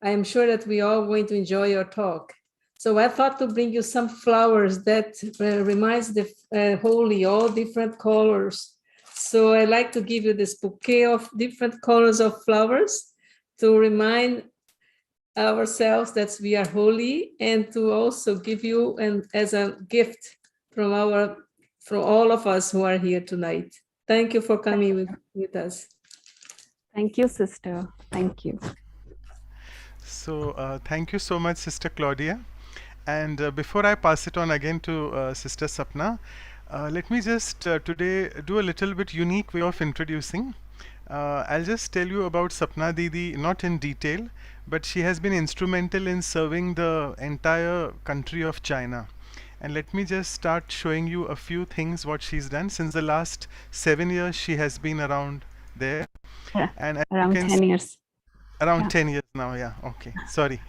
I am sure that we are going to enjoy your talk. So I thought to bring you some flowers that reminds the Holi, all different colors. So I like to give you this bouquet of different colors of flowers to remind ourselves that we are holy, and to also give you as a gift from all of us who are here tonight. Thank you for coming with us. Thank you, sister. Thank you. So thank you so much, Sister Claudia. And before I pass it on again to Sister Sapna, let me just today do a little bit unique way of introducing. I'll just tell you about Sapna Didi, not in detail, but she has been instrumental in serving the entire country of China. And let me just start showing you a few things what she's done since the last 7 years she has been around there. Yeah, and as around you can 10 years. Around Yeah. 10 years now, yeah, okay, sorry.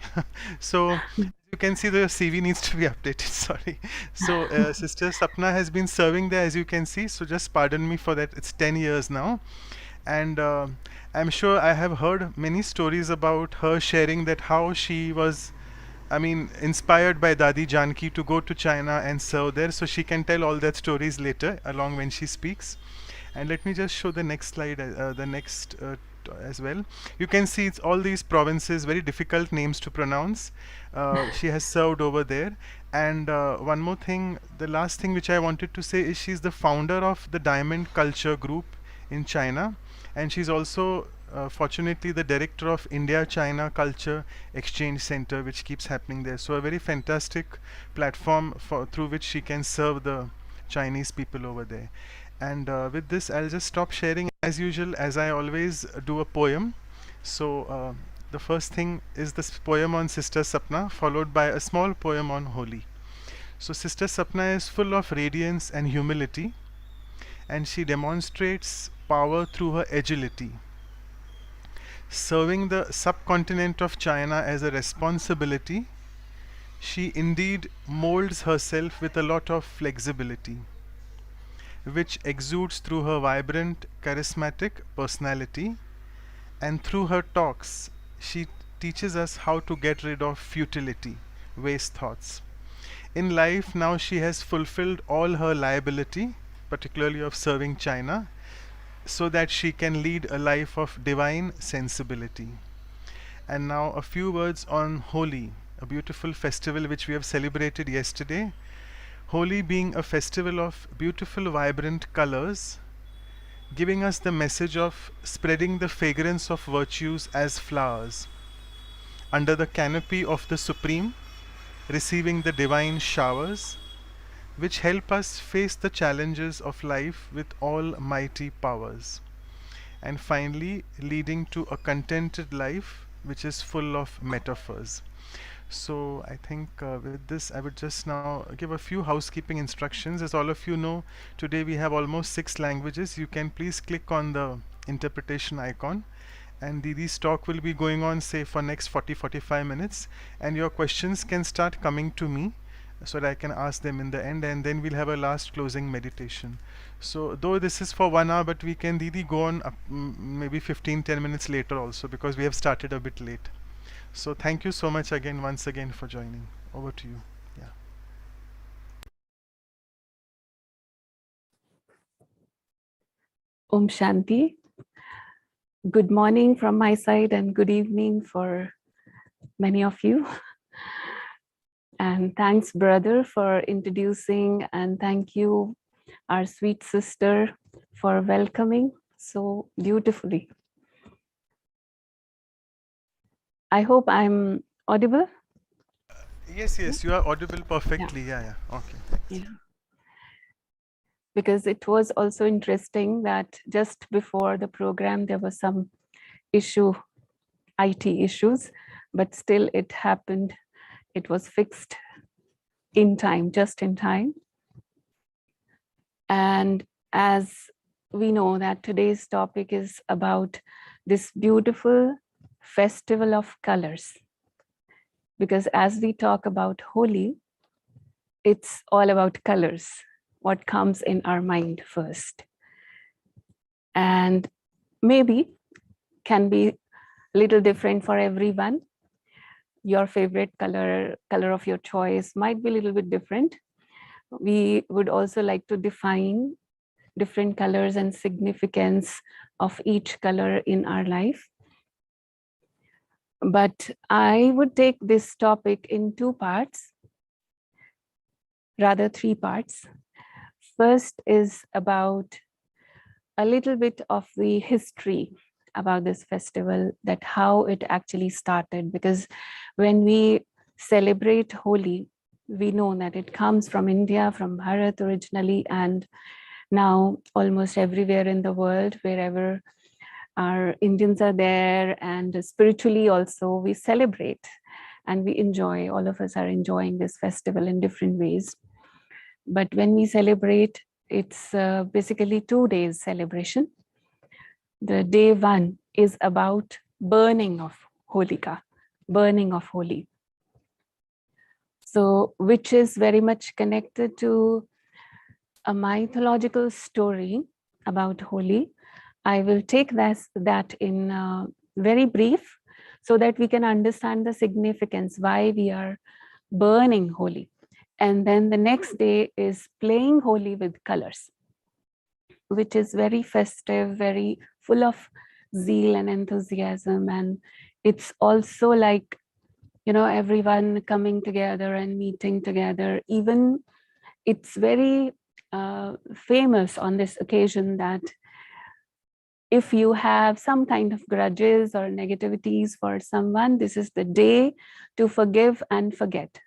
So you can see the CV needs to be updated, sorry. So Sister Sapna has been serving there, as you can see, so just pardon me for that. It's 10 years now. And I'm sure I have heard many stories about her sharing that how she was, I mean, inspired by Dadi Janki to go to China and serve there. So she can tell all that stories later along when she speaks. And let me just show the next slide, as well. You can see it's all these provinces, very difficult names to pronounce. She has served over there. And one more thing, the last thing which I wanted to say is she's the founder of the Diamond Culture Group in China. And she's also fortunately the director of India-China Culture Exchange Center, which keeps happening there. So a very fantastic platform through which she can serve the Chinese people over there. And with this, I'll just stop sharing. As usual, as I always do a poem. So the first thing is this poem on Sister Sapna, followed by a small poem on Holi. So Sister Sapna is full of radiance and humility, and she demonstrates power through her agility. Serving the subcontinent of China as a responsibility, she indeed molds herself with a lot of flexibility, which exudes through her vibrant, charismatic personality, and through her talks, she teaches us how to get rid of futility, waste thoughts. In life, now she has fulfilled all her liability, particularly of serving China, so that she can lead a life of divine sensibility. And now a few words on Holi, a beautiful festival which we have celebrated yesterday. Holi being a festival of beautiful, vibrant colors, giving us the message of spreading the fragrance of virtues as flowers, under the canopy of the Supreme, receiving the divine showers, which help us face the challenges of life with almighty powers, and finally leading to a contented life which is full of metaphors. So I think with this I would just now give a few housekeeping instructions. As all of you know, today we have almost 6 languages. You can please click on the interpretation icon, and Didi's talk will be going on, say, for next 40-45 minutes, and your questions can start coming to me so that I can ask them in the end, and then we'll have a last closing meditation. So though this is for 1 hour, but we can, Didi, go on maybe 15-10 minutes later also, because we have started a bit late. So thank you so much again, once again, for joining. Over to you. Yeah. Om Shanti. Good morning from my side and good evening for many of you. And thanks, brother, for introducing, and thank you, our sweet sister, for welcoming so beautifully. I hope I'm audible. Yes, you are audible perfectly. Yeah. Okay, thanks. Yeah. Because it was also interesting that just before the program, there was some IT issues, but still it happened. It was fixed in time, just in time. And as we know that today's topic is about this beautiful festival of colors. Because as we talk about Holi, it's all about colors, what comes in our mind first. And maybe can be a little different for everyone, your favorite color of your choice might be a little bit different. We would also like to define different colors and significance of each color in our life. But I would take this topic in two parts, rather three parts. First is about a little bit of the history about this festival, that how it actually started. Because when we celebrate Holi, we know that it comes from India, from Bharat originally, and now almost everywhere in the world, wherever our Indians are there, and spiritually also we celebrate and we enjoy. All of us are enjoying this festival in different ways. But when we celebrate, it's basically 2 days celebration. The day one is about burning of Holika, burning of Holi. So, which is very much connected to a mythological story about Holi. I will take that in very brief, so that we can understand the significance, why we are burning Holi. And then the next day is playing Holi with colors, which is very festive, very full of zeal and enthusiasm. And it's also like, you know, everyone coming together and meeting together. Even it's very famous on this occasion that if you have some kind of grudges or negativities for someone, this is the day to forgive and forget.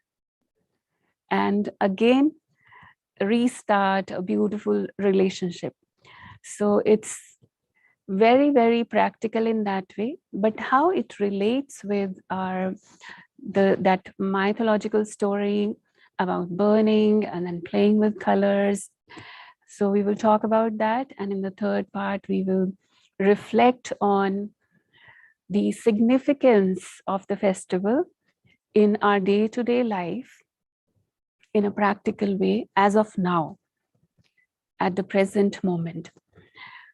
And again, restart a beautiful relationship. So it's very, very practical in that way. But how it relates with that mythological story about burning and then playing with colors. So we will talk about that. And in the third part, we will reflect on the significance of the festival in our day-to-day life in a practical way as of now, at the present moment.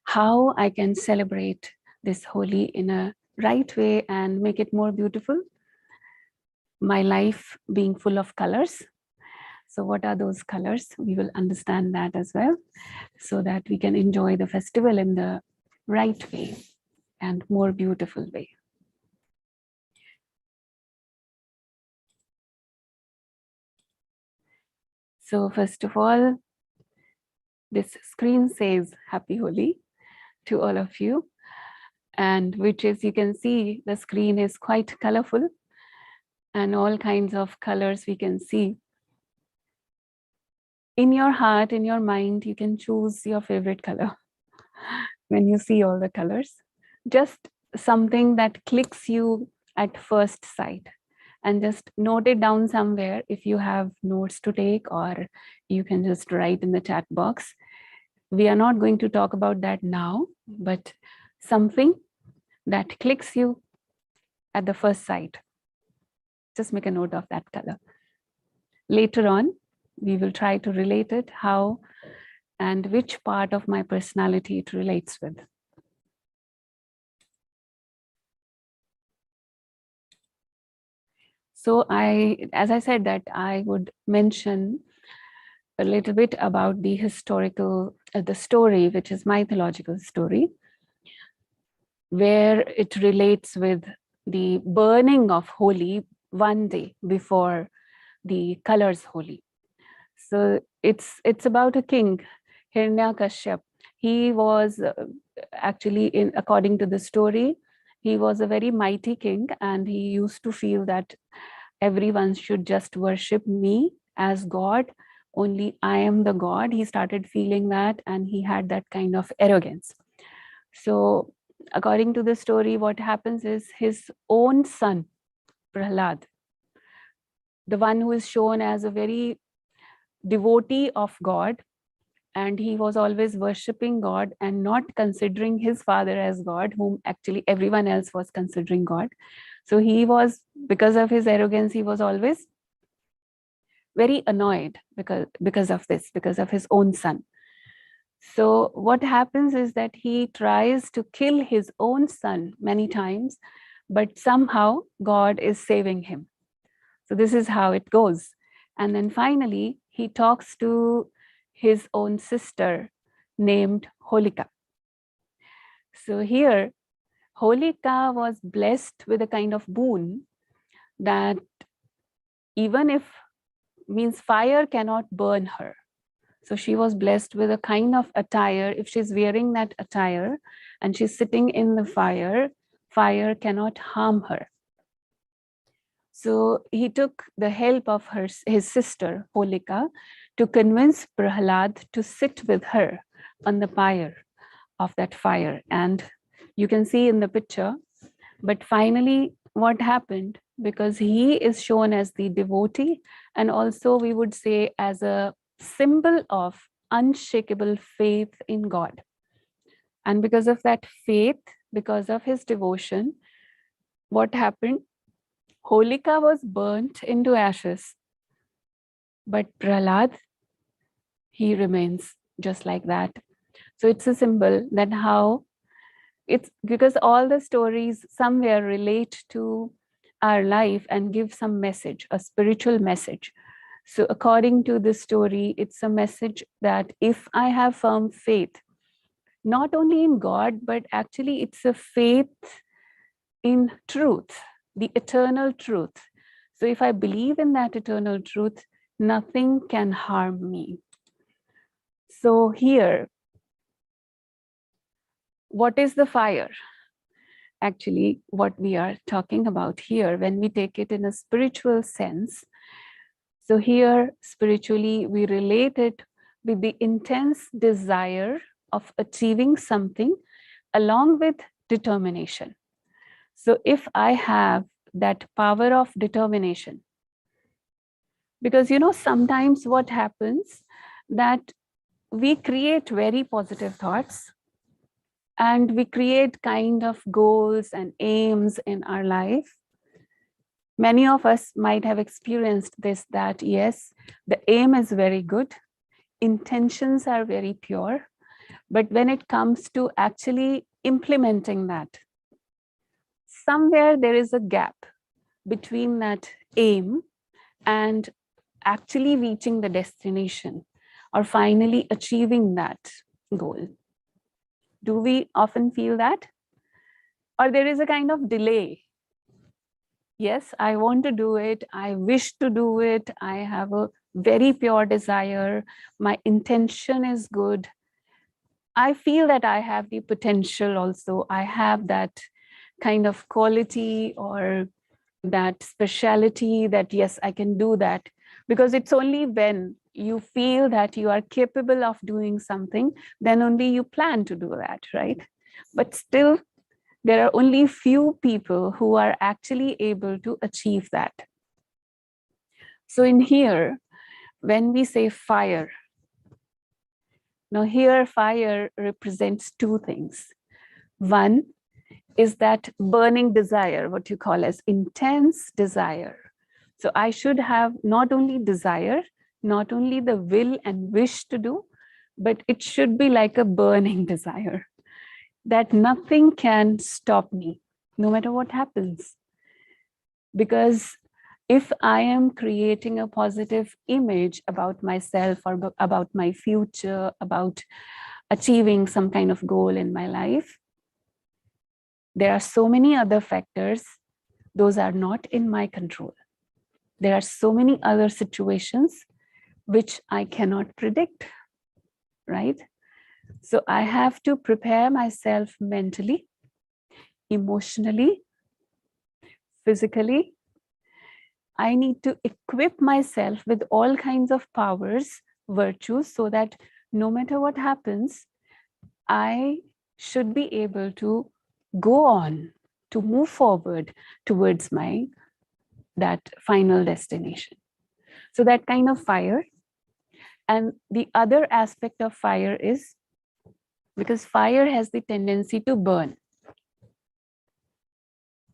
How I can celebrate this Holi in a right way and make it more beautiful. My life being full of colors. So what are those colors? We will understand that as well, so that we can enjoy the festival in the right way and more beautiful way. So first of all, this screen says Happy Holi to all of you, and which is, you can see the screen is quite colorful and all kinds of colors we can see. In your heart, in your mind, you can choose your favorite color when you see all the colors. Just something that clicks you at first sight, and just note it down somewhere if you have notes to take, or you can just write in the chat box. We are not going to talk about that now, but something that clicks you at the first sight. Just make a note of that color. Later on, we will try to relate it, how and which part of my personality it relates with. So as I said, that I would mention a little bit about the historical, the story, which is mythological story, where it relates with the burning of Holi one day before the colors Holi. So it's about a king, Hiranyakashyap. He was actually, according to the story, he was a very mighty king, and he used to feel that everyone should just worship me as God. Only I am the God. He started feeling that, and he had that kind of arrogance. So according to the story, what happens is his own son, Prahlad, the one who is shown as a very devotee of God, and he was always worshipping God and not considering his father as God, whom actually everyone else was considering God. So he was, because of his arrogance, he was always very annoyed because of this, because of his own son. So what happens is that he tries to kill his own son many times, but somehow God is saving him. So this is how it goes. And then finally, he talks to his own sister named Holika. So here, Holika was blessed with a kind of boon that even if means fire cannot burn her. So she was blessed with a kind of attire. If she's wearing that attire and she's sitting in the fire, fire cannot harm her. So he took the help of his sister, Holika, to convince Prahlad to sit with her on the pyre of that fire. And you can see in the picture, but finally what happened, because he is shown as the devotee, and also we would say as a symbol of unshakable faith in God. And because of that faith, because of his devotion, what happened? Holika was burnt into ashes, but Prahlad, he remains just like that. So it's a symbol that how it's because all the stories somewhere relate to our life and give some message, a spiritual message. So according to this story, it's a message that if I have firm faith, not only in God, but actually it's a faith in truth, the eternal truth. So if I believe in that eternal truth, nothing can harm me. So here, what is the fire? Actually, what we are talking about here, when we take it in a spiritual sense, so here spiritually, we relate it with the intense desire of achieving something along with determination. So if I have that power of determination, because sometimes what happens that we create very positive thoughts and we create kind of goals and aims in our life. Many of us might have experienced this, that yes, the aim is very good, intentions are very pure, but when it comes to actually implementing that, somewhere there is a gap between that aim and actually reaching the destination or finally achieving that goal. Do we often feel that? Or there is a kind of delay? Yes, I want to do it. I wish to do it. I have a very pure desire. My intention is good. I feel that I have the potential also. I have that kind of quality or that speciality that, yes, I can do that. Because it's only when you feel that you are capable of doing something, then only you plan to do that, right? But still, there are only few people who are actually able to achieve that. So in here, when we say fire, now here fire represents two things. One is that burning desire, what you call as intense desire. So I should have not only desire, not only the will and wish to do, but it should be like a burning desire that nothing can stop me, no matter what happens. Because if I am creating a positive image about myself or about my future, about achieving some kind of goal in my life, there are so many other factors, those are not in my control. There are so many other situations which I cannot predict, right? So I have to prepare myself mentally, emotionally, physically. I need to equip myself with all kinds of powers, virtues, so that no matter what happens, I should be able to go on, to move forward towards that final destination. So that kind of fire. And the other aspect of fire is, because fire has the tendency to burn.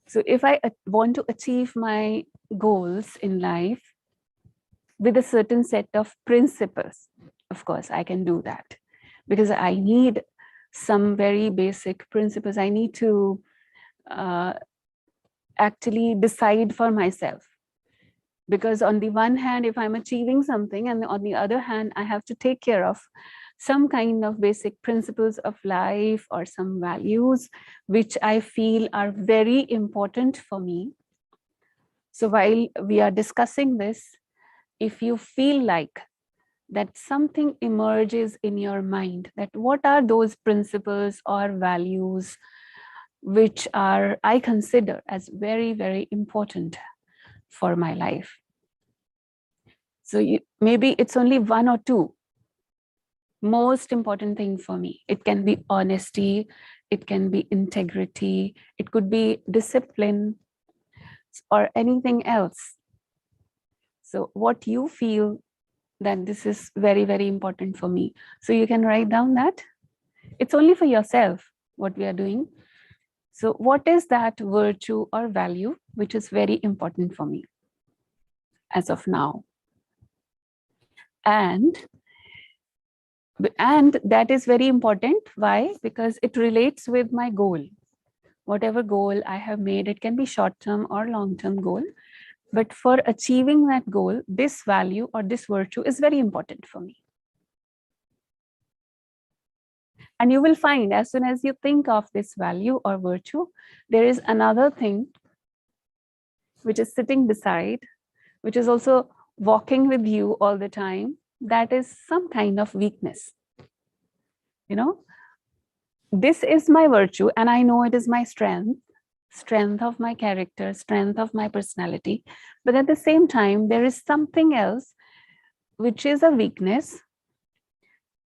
So if I want to achieve my goals in life with a certain set of principles, of course, I can do that because I need some very basic principles. I need to actually decide for myself. Because on the one hand, if I'm achieving something, and on the other hand, I have to take care of some kind of basic principles of life or some values which I feel are very important for me. So while we are discussing this, if you feel like that something emerges in your mind, that what are those principles or values which are I consider as very, very important for my life. So maybe it's only one or two most important thing for me. It can be honesty, it can be integrity, it could be discipline, or anything else. So what you feel that this is very, very important for me. So you can write down that. It's only for yourself what we are doing. So what is that virtue or value which is very important for me as of now? And that is very important. Why? Because it relates with my goal. Whatever goal I have made, it can be short-term or long-term goal. But for achieving that goal, this value or this virtue is very important for me. And you will find as soon as you think of this value or virtue, there is another thing which is sitting beside, which is also walking with you all the time. That is some kind of weakness. You know, this is my virtue and I know it is my strength of my character, strength of my personality. But at the same time, there is something else which is a weakness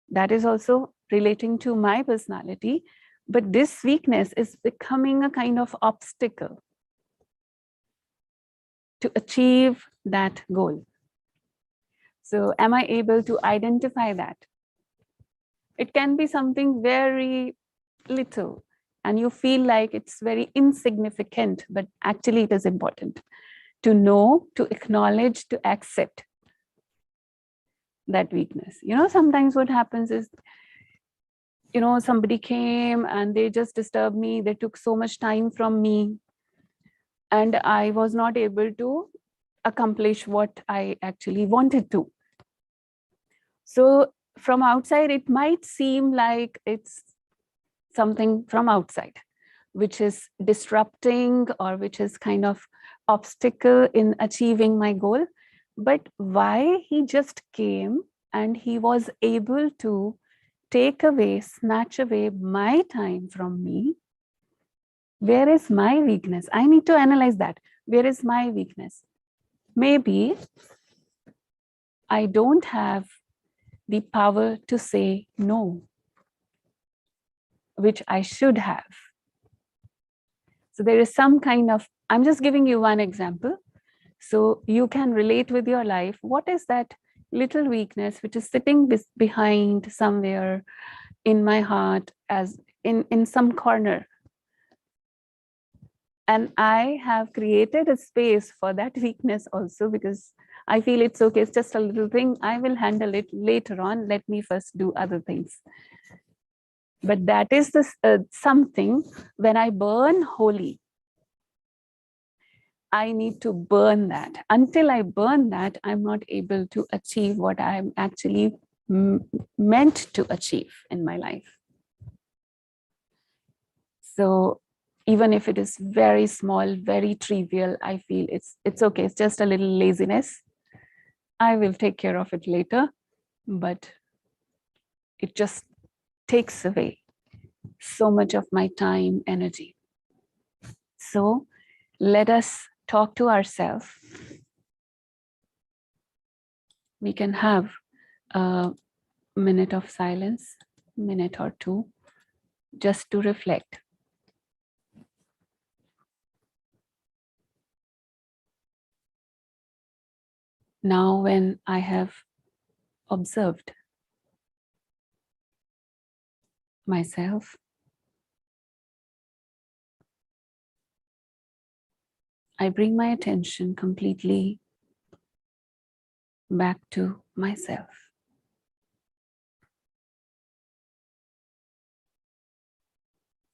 that is also relating to my personality. But this weakness is becoming a kind of obstacle to achieve that goal. So am I able to identify that? It can be something very little and you feel like it's very insignificant, but actually it is important to know, to acknowledge, to accept that weakness. You know, sometimes what happens is, you know, somebody came and they just disturbed me. They took so much time from me and I was not able to accomplish what I actually wanted to. So from outside, it might seem like it's something from outside, which is disrupting or which is kind of obstacle in achieving my goal. But why he just came and he was able to take away, snatch away my time from me? Where is my weakness? I need to analyze that. Where is my weakness? Maybe I don't have the power to say no, which I should have. So there is some kind of, I'm just giving you one example. So you can relate with your life. What is that little weakness which is sitting behind somewhere in my heart, as in some corner? And I have created a space for that weakness also, because I feel it's okay, it's just a little thing, I will handle it later on, let me first do other things. But that is this something, when I burn Holi, I need to burn that. Until I burn that, I'm not able to achieve what I'm actually meant to achieve in my life. So even if it is very small, very trivial, I feel it's okay. It's just a little laziness. I will take care of it later, but it just takes away so much of my time, energy. So let us talk to ourselves. We can have a minute of silence, minute or two, just to reflect. Now, when I have observed myself, I bring my attention completely back to myself.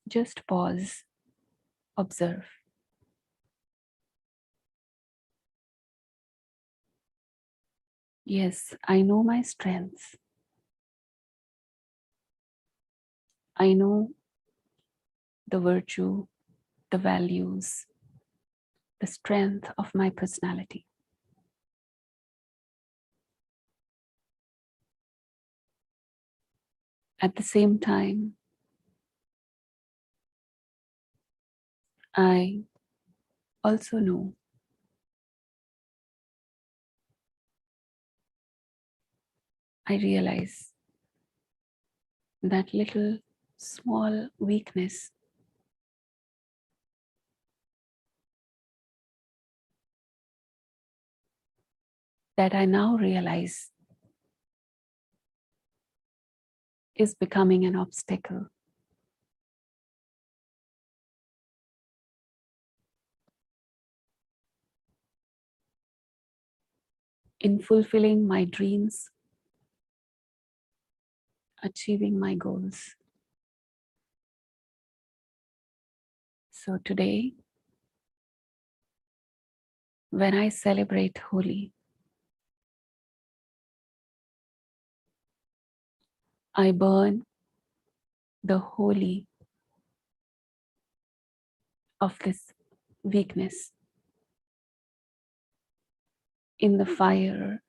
Just pause, observe. Yes, I know my strengths. I know the virtue, the values, the strength of my personality. At the same time, I also know I realize that little small weakness that I now realize is becoming an obstacle in fulfilling my dreams, achieving my goals. So today, when I celebrate Holi, I burn the holy of this weakness in the fire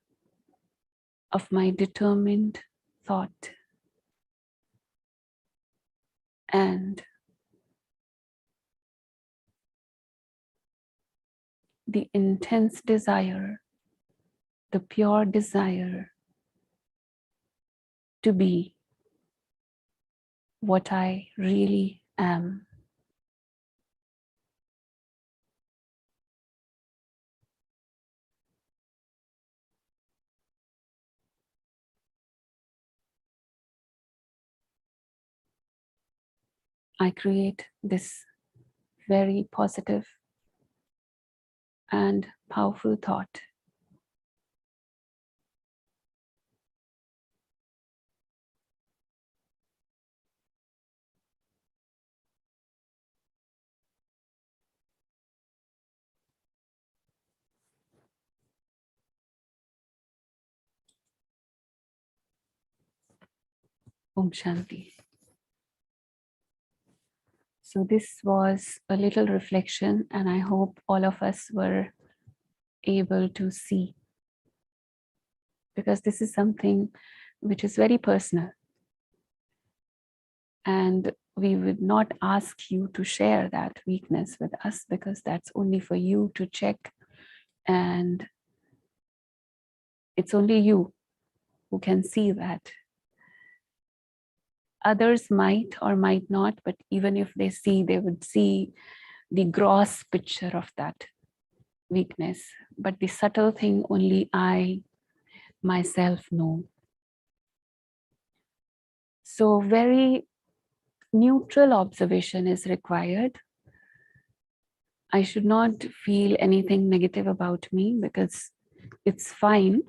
of my determined thought and the intense desire, the pure desire to be what I really am. I create this very positive and powerful thought. Om Shanti. So this was a little reflection, and I hope all of us were able to see, because this is something which is very personal. And we would not ask you to share that weakness with us, because that's only for you to check, and it's only you who can see that. Others might or might not, but even if they see, they would see the gross picture of that weakness. But the subtle thing only I myself know. So very neutral observation is required. I should not feel anything negative about me, because it's fine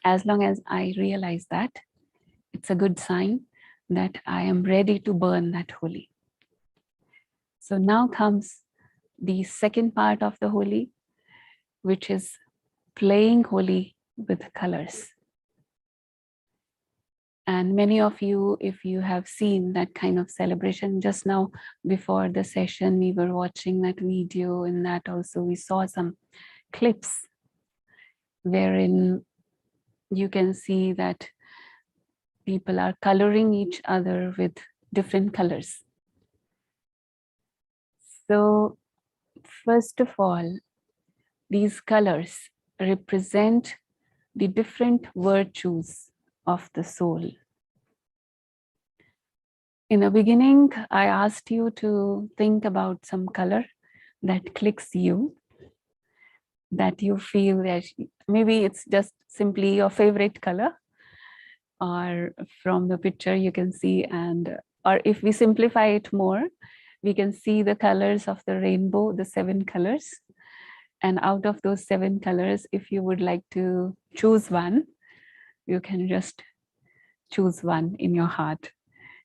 as long as I realize that. It's a good sign that I am ready to burn that Holi. So now comes the second part of the Holi, which is playing Holi with colors. And many of you, if you have seen that kind of celebration, just now before the session, we were watching that video, and that also we saw some clips wherein you can see that people are coloring each other with different colors. So first of all, these colors represent the different virtues of the soul. In the beginning, I asked you to think about some color that clicks you, that you feel that maybe it's just simply your favorite color, or from the picture you can see, and or if we simplify it more, we can see the colors of the rainbow, the 7 colors. And out of those 7 colors, if you would like to choose one, you can just choose one in your heart.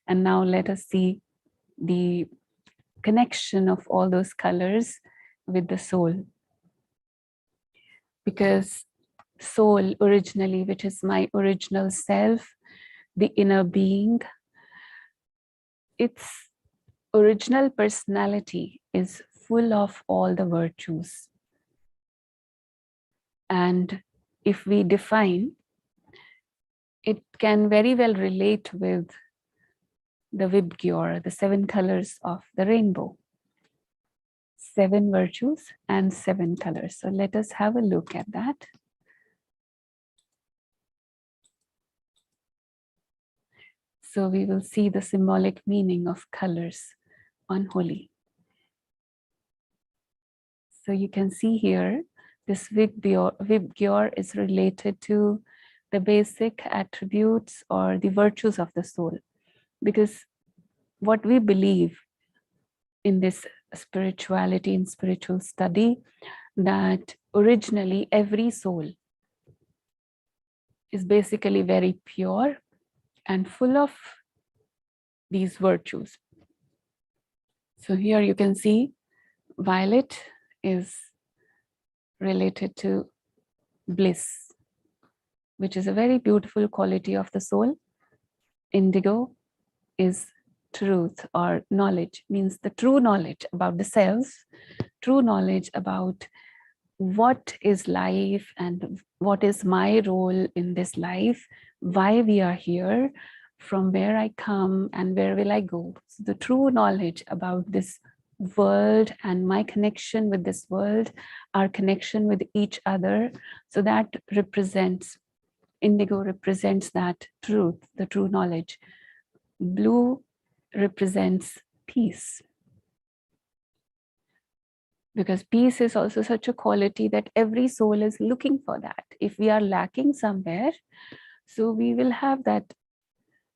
And now let us see the connection of all those colors with the soul. Because soul originally, which is my original self, the inner being, its original personality is full of all the virtues. And if we define, it can very well relate with the Vibgyor, the 7 colors of the rainbow. 7 virtues and 7 colors. So let us have a look at that. So we will see the symbolic meaning of colors on Holi. So you can see here, this Vibgyor is related to the basic attributes or the virtues of the soul. Because what we believe in this spirituality and spiritual study, that originally every soul is basically very pure and full of these virtues. So here you can see violet is related to bliss, which is a very beautiful quality of the soul. Indigo is truth or knowledge, means the true knowledge about the self, true knowledge about what is life and what is my role in this life, why we are here, from where I come and where will I go. So the true knowledge about this world and my connection with this world, our connection with each other. So that represents, indigo represents that truth, the true knowledge. Blue represents peace. Because peace is also such a quality that every soul is looking for that. If we are lacking somewhere, so we will have that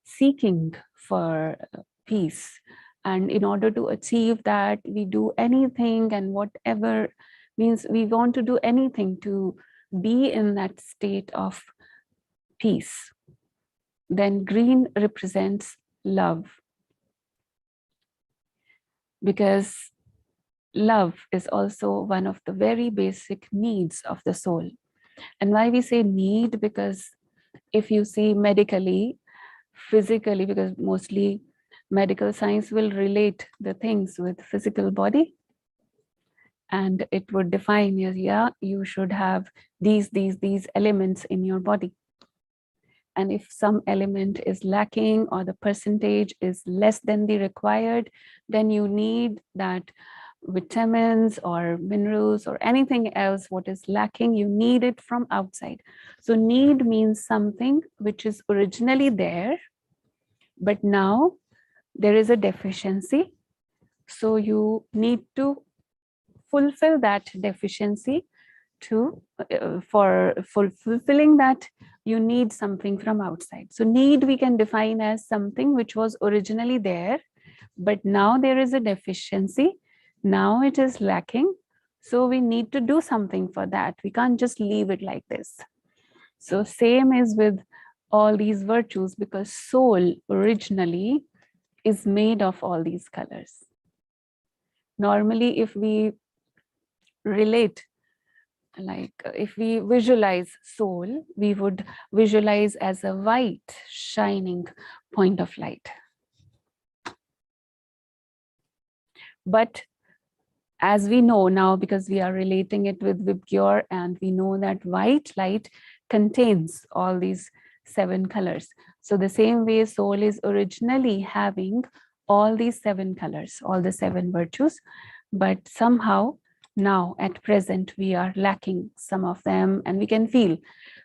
seeking for peace. And in order to achieve that, we do anything and whatever, means we want to do anything to be in that state of peace. Then green represents love. Because love is also one of the very basic needs of the soul. And why we say need? Because if you see medically, physically, because mostly medical science will relate the things with physical body, and it would define, yeah, you should have these elements in your body. And if some element is lacking or the percentage is less than the required, then you need that vitamins or minerals or anything else what is lacking, you need it from outside. So need means something which is originally there, but now there is a deficiency. So you need to fulfill that deficiency. For fulfilling that, you need something from outside. So need we can define as something which was originally there, but now there is a deficiency. Now it is lacking. So we need to do something for that. We can't just leave it like this. So same is with all these virtues, because soul originally is made of all these colors. Normally, if we relate, like if we visualize soul, we would visualize as a white shining point of light. But as we know now, because we are relating it with Vibgyor, and we know that white light contains all these 7 colors. So the same way soul is originally having all these 7 colors, all the 7 virtues, but somehow now at present we are lacking some of them. And we can feel,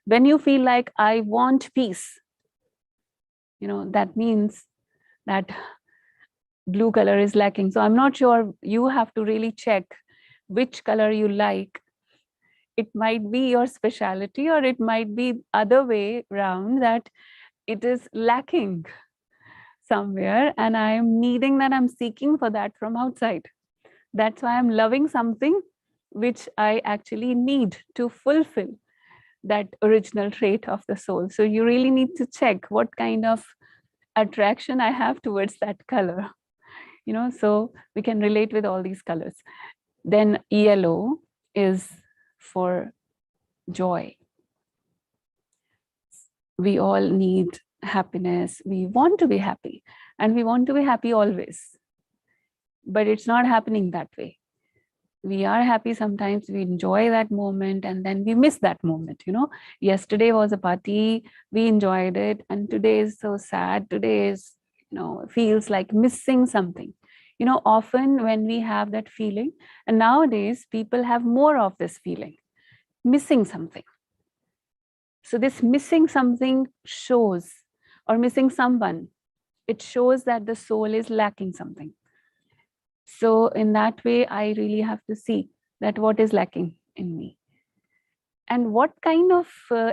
when you feel like I want peace, that means that blue color is lacking. So I'm not sure, you have to really check which color you like. It might be your specialty, or it might be other way around, that it is lacking somewhere and I'm needing that, I'm seeking for that from outside. That's why I'm loving something which I actually need to fulfill that original trait of the soul. So you really need to check what kind of attraction I have towards that color. So we can relate with all these colors. Then yellow is for joy. We all need happiness. We want to be happy, and we want to be happy always. But it's not happening that way. We are happy sometimes, we enjoy that moment, and then we miss that moment. Yesterday was a party, we enjoyed it, and today is so sad. Today is, feels like missing something. Often when we have that feeling, and nowadays people have more of this feeling, missing something. So this missing something shows, or missing someone, it shows that the soul is lacking something. So in that way, I really have to see that what is lacking in me, and what kind of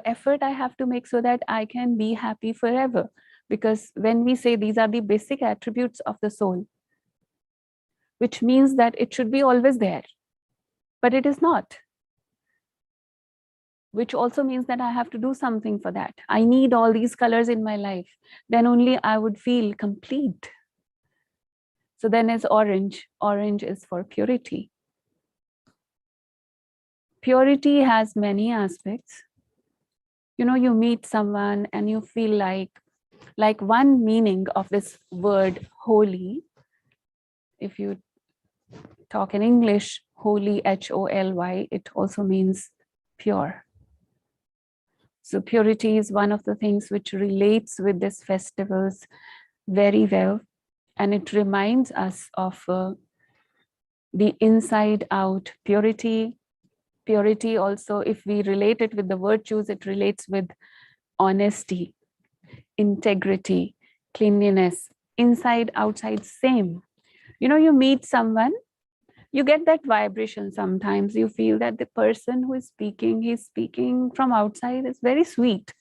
effort I have to make so that I can be happy forever. Because when we say these are the basic attributes of the soul, which means that it should be always there, but it is not. Which also means that I have to do something for that. I need all these colors in my life. Then only I would feel complete. So then is orange. Orange is for purity. Purity has many aspects. You meet someone and you feel like one meaning of this word holy. If you talk in English, holy, Holy, it also means pure. So purity is one of the things which relates with these festivals very well. And it reminds us of the inside out purity. Purity also, if we relate it with the virtues, it relates with honesty, integrity, cleanliness, inside, outside, same. You meet someone, you get that vibration sometimes. You feel that the person who is speaking, he's speaking from outside, is very sweet.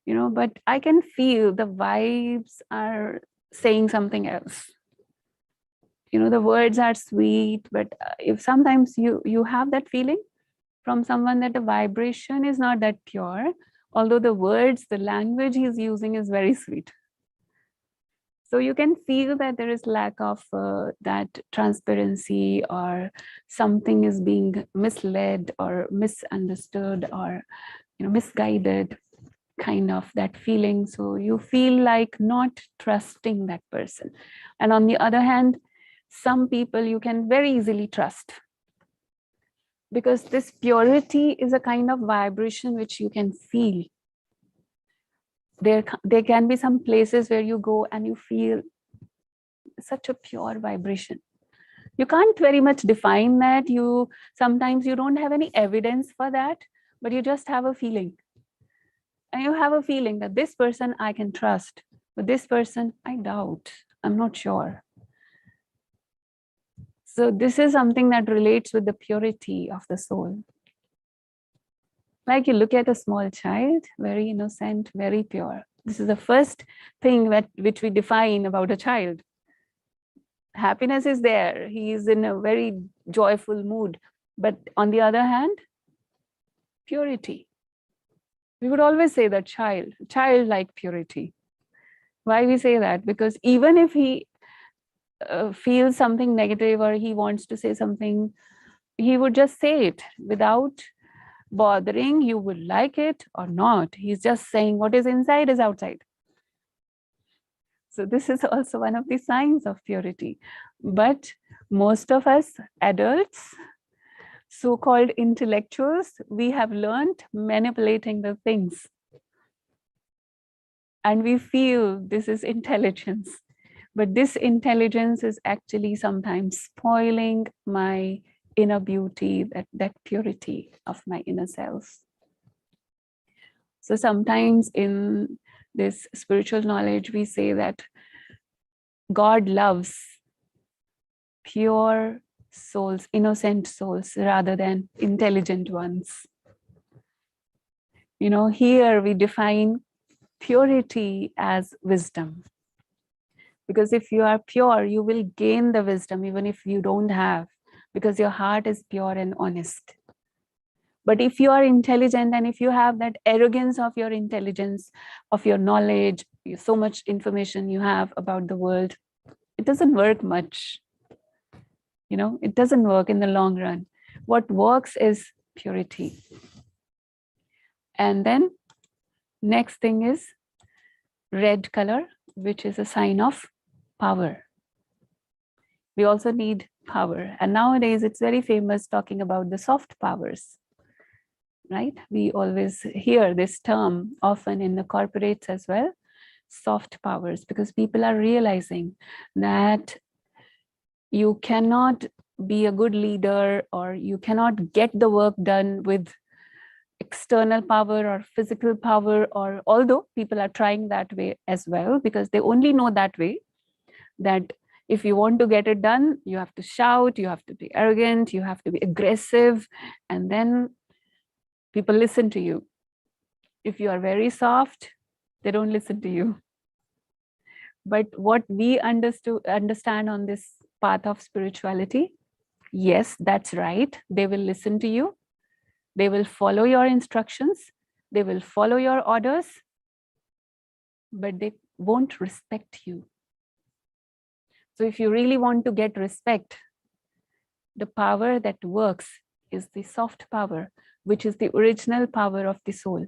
But I can feel the vibes are saying something else. The words are sweet, but if sometimes you have that feeling from someone that the vibration is not that pure, although the words, the language he's using is very sweet. So you can feel that there is lack of that transparency, or something is being misled or misunderstood, or misguided, kind of that feeling. So you feel like not trusting that person. And on the other hand, some people you can very easily trust, because this purity is a kind of vibration which you can feel. There can be some places where you go and you feel such a pure vibration. You can't very much define that. Sometimes you don't have any evidence for that, but you just have a feeling. And you have a feeling that this person I can trust, but this person I doubt, I'm not sure. So this is something that relates with the purity of the soul. Like you look at a small child, very innocent, very pure. This is the first thing which we define about a child. Happiness is there. He is in a very joyful mood. But on the other hand, purity. We would always say that childlike purity. Why we say that? Because even if he feels something negative or he wants to say something, he would just say it without bothering you would like it or not. He's just saying what is inside is outside. So this is also one of the signs of purity. But most of us adults, so-called intellectuals, we have learned manipulating the things. And we feel this is intelligence. But this intelligence is actually sometimes spoiling my inner beauty, that purity of my inner self. So sometimes in this spiritual knowledge, we say that God loves pure souls, innocent souls, rather than intelligent ones. Here we define purity as wisdom. Because if you are pure, you will gain the wisdom even if you don't have, because your heart is pure and honest. But if you are intelligent and if you have that arrogance of your intelligence, of your knowledge, so much information you have about the world, it doesn't work much. It doesn't work in the long run. What works is purity. And then Next thing is red color, which is a sign of power. We also need power. And nowadays it's very famous talking about the soft powers, right? We always hear this term often in the corporates as well, soft powers, because people are realizing that you cannot be a good leader or you cannot get the work done with external power or physical power, or although people are trying that way as well, because they only know that way, that if you want to get it done, you have to shout, you have to be arrogant, you have to be aggressive, and then people listen to you. If you are very soft, they don't listen to you. But what we understand on this path of spirituality, yes, that's right. They will listen to you. They will follow your instructions. They will follow your orders, but they won't respect you. So if you really want to get respect, the power that works is the soft power, which is the original power of the soul.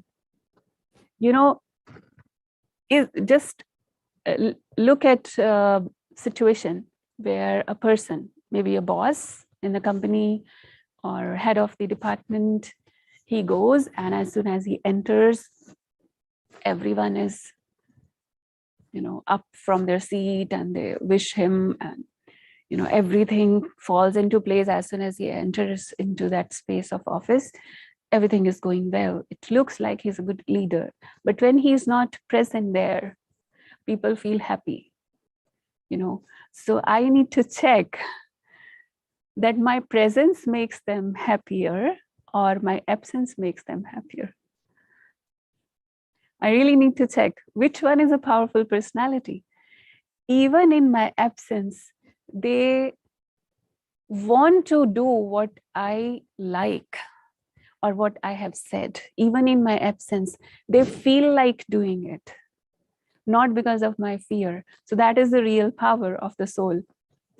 You know, just look at a situation where a person, maybe a boss in the company or head of the department, he goes, and as soon as he enters, everyone is, up from their seat and they wish him, and everything falls into place as soon as he enters into that space of office. Everything is going well. It looks like he's a good leader, but when he's not present there, people feel happy. So I need to check that my presence makes them happier or my absence makes them happier. I really need to check which one is a powerful personality. Even in my absence, they want to do what I like or what I have said. Even in my absence, they feel like doing it, not because of my fear. So that is the real power of the soul.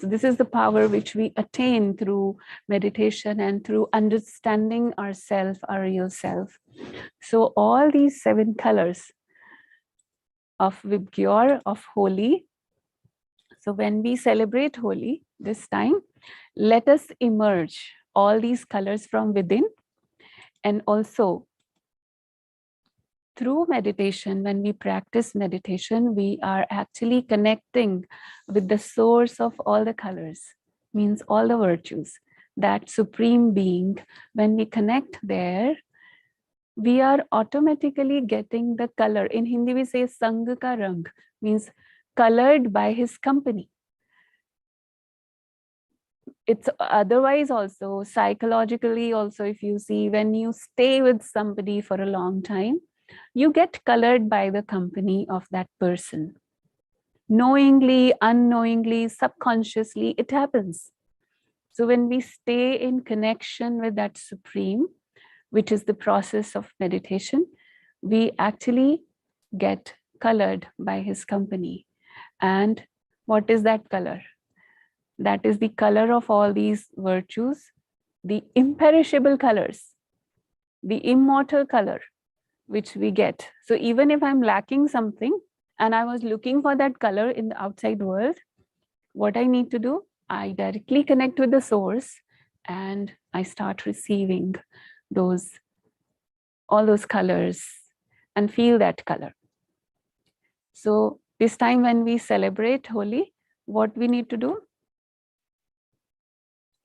So this is the power which we attain through meditation and through understanding ourself, our real self. So all these 7 colors of Vibgyor, of Holi. So when we celebrate Holi this time, let us emerge all these colors from within. And also through meditation, when we practice meditation, we are actually connecting with the source of all the colors, means all the virtues, that supreme being. When we connect there, we are automatically getting the color. In Hindi, we say Sang ka rang, means colored by his company. It's otherwise also, psychologically also, if you see, when you stay with somebody for a long time, you get colored by the company of that person. Knowingly, unknowingly, subconsciously, it happens. So when we stay in connection with that supreme, which is the process of meditation, we actually get colored by his company. And what is that color? That is the color of all these virtues, the imperishable colors, the immortal color, which we get. So even if I'm lacking something and I was looking for that color in the outside world, what I need to do, I directly connect with the source and I start receiving all those colors and feel that color. So this time when we celebrate Holi, what we need to do?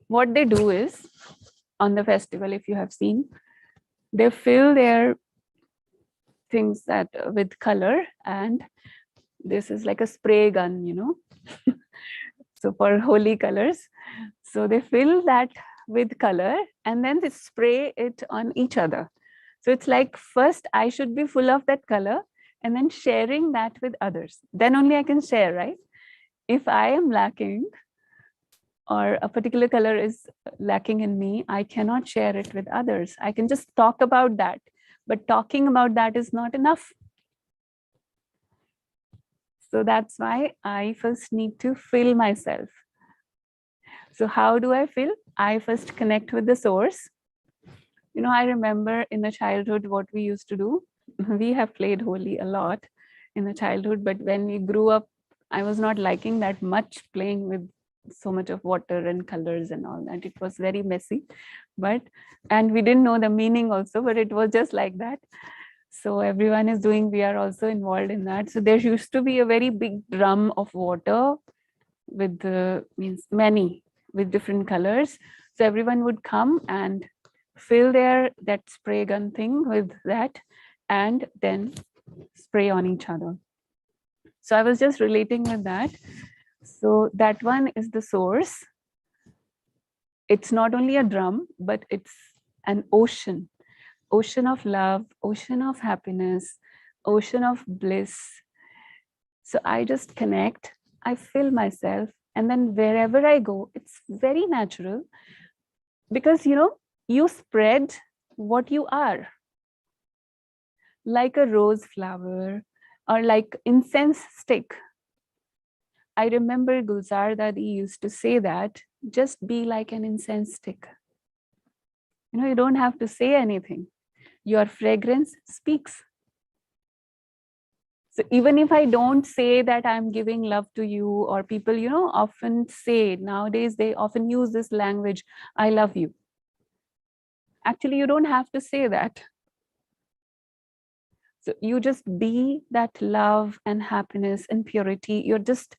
What they do is, on the festival, if you have seen, they fill their things with color, and this is like a spray gun, so for holy colors. So they fill that with color and then they spray it on each other. So it's like, first I should be full of that color and then sharing that with others. Then only I can share, right? If I am lacking or a particular color is lacking in me, I cannot share it with others. I can just talk about that, but talking about that is not enough. So that's why I first need to fill myself. So how do I fill? I first connect with the source. I remember in the childhood what we used to do. we have played Holi a lot in the childhood, but when we grew up, I was not liking that much playing with so much of water and colors and all that. It was very messy, and we didn't know the meaning also, but it was just like that. So everyone is doing, we are also involved in that. So there used to be a very big drum of water with many with different colors. So everyone would come and fill that spray gun thing with that and then spray on each other. So I was just relating with that. So that one is the source. It's not only a drum, but it's an ocean of love, ocean of happiness, ocean of bliss. So I just connect, I fill myself, and then wherever I go, it's very natural because you spread what you are, like a rose flower or like incense stick. I remember Gulzar Dadi used to say that, just be like an incense stick. You don't have to say anything. Your fragrance speaks. So even if I don't say that I'm giving love to you, or people, often say nowadays, they often use this language, I love you. Actually, you don't have to say that. So you just be that love and happiness and purity. You're just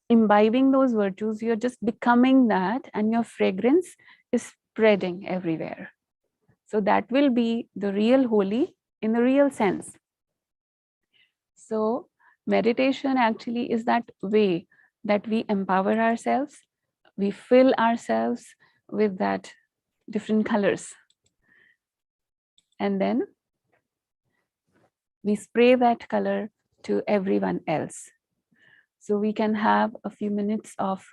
imbibing those virtues. You're just becoming that, and your fragrance is spreading everywhere. So that will be the real Holi in the real sense. So meditation actually is that way that we empower ourselves, we fill ourselves with that different colors. And then we spray that color to everyone else. So we can have a few minutes of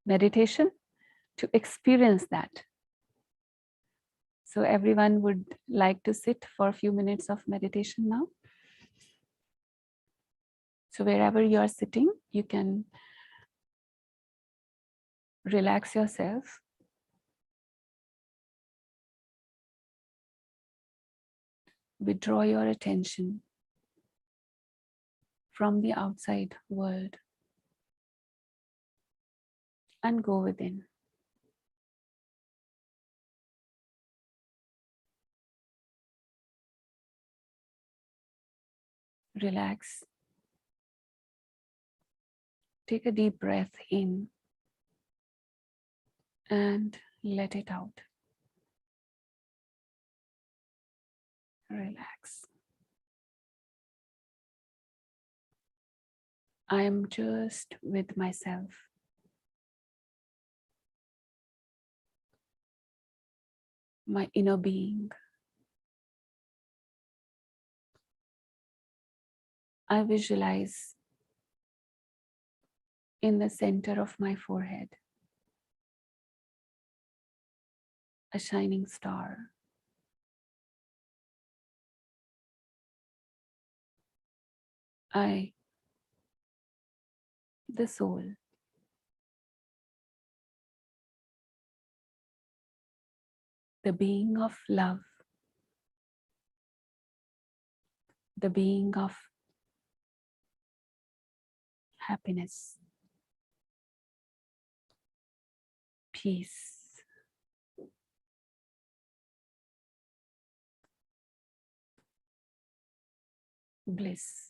meditation to experience that. So everyone would like to sit for a few minutes of meditation now. So wherever you are sitting, you can relax yourself. Withdraw your attention from the outside world and go within. Relax. Take a deep breath in and let it out. Relax. I am just with myself. My inner being. I visualize in the center of my forehead a shining star. I, the soul, the being of love, the being of happiness, peace, bliss.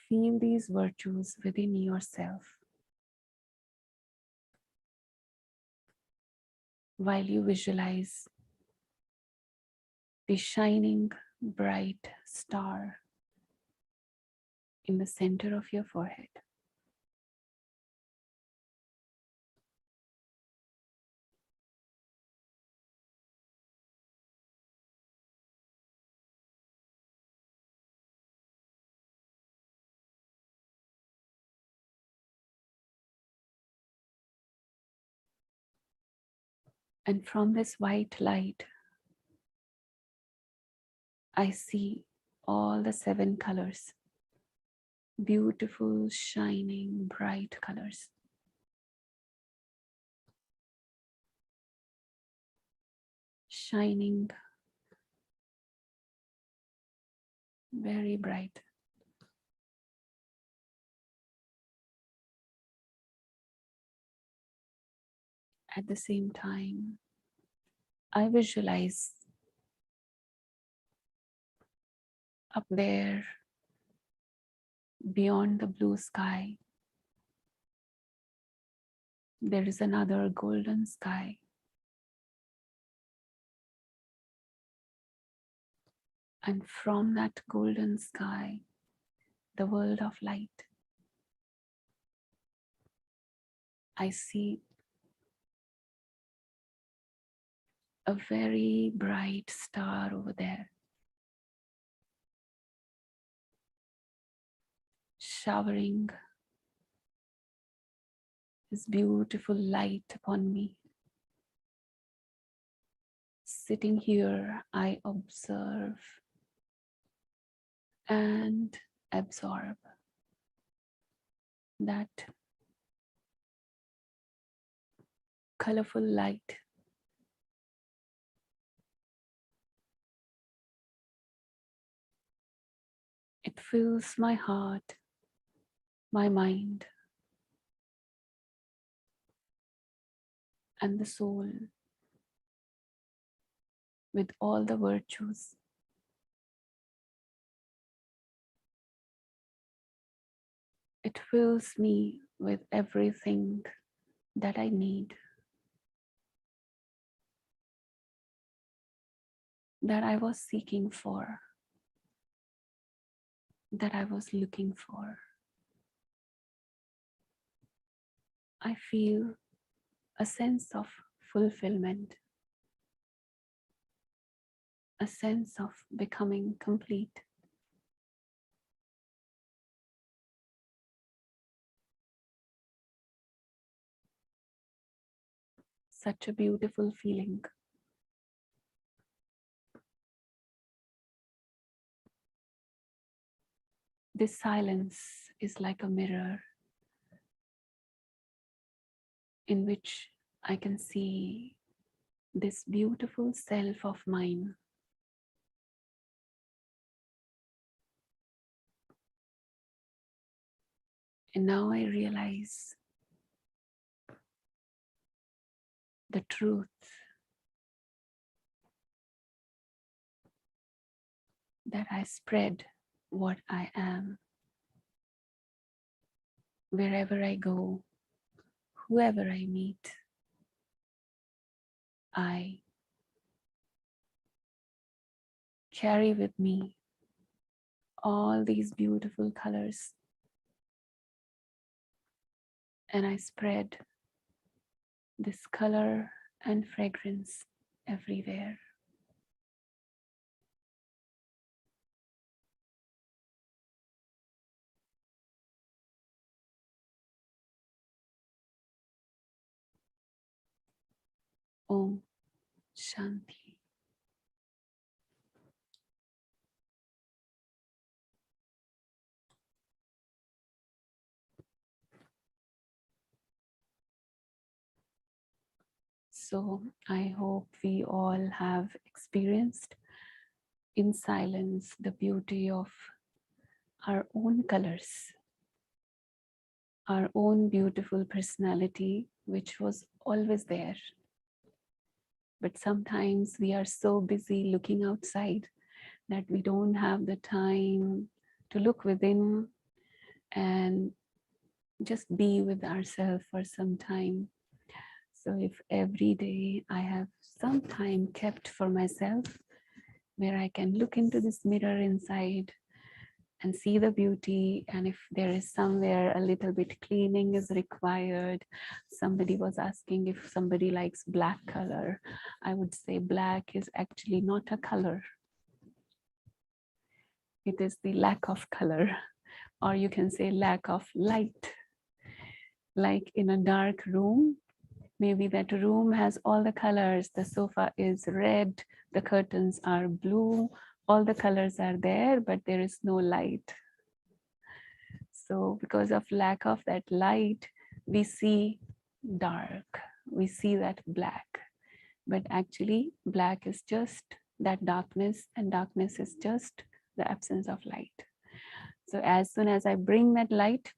Feel these virtues within yourself while you visualize the shining bright star in the center of your forehead. And from this white light, I see all the 7 colors, beautiful, shining, bright colors. shining very bright. At the same time, I visualize up there beyond the blue sky, there is another golden sky. And from that golden sky, the world of light, I see a very bright star over there, showering his beautiful light upon me. Sitting here, I observe and absorb that colorful light. It fills my heart, my mind, and the soul with all the virtues. It fills me with everything that I need, that I was seeking for, that I was looking for. I feel a sense of fulfillment, a sense of becoming complete. Such a beautiful feeling. This silence is like a mirror in which I can see this beautiful self of mine. And now I realize the truth that I spread what I am. Wherever I go, whoever I meet, I carry with me all these beautiful colors, and I spread this color and fragrance everywhere. Om Shanti. So I hope we all have experienced in silence the beauty of our own colors, our own beautiful personality, which was always there. But sometimes we are so busy looking outside that we don't have the time to look within and just be with ourselves for some time. So if every day I have some time kept for myself, where I can look into this mirror inside and see the beauty, and if there is somewhere a little bit cleaning is required. Somebody was asking if somebody likes black color. I would say black is actually not a color. It is the lack of color, or you can say lack of light. Like in a dark room, maybe that room has all the colors. The sofa is red, the curtains are blue, all the colors are there, but there is no light. So because of lack of that light, we see dark, we see that black. but actually black is just that darkness, and darkness is just the absence of light. So as soon as I bring that light,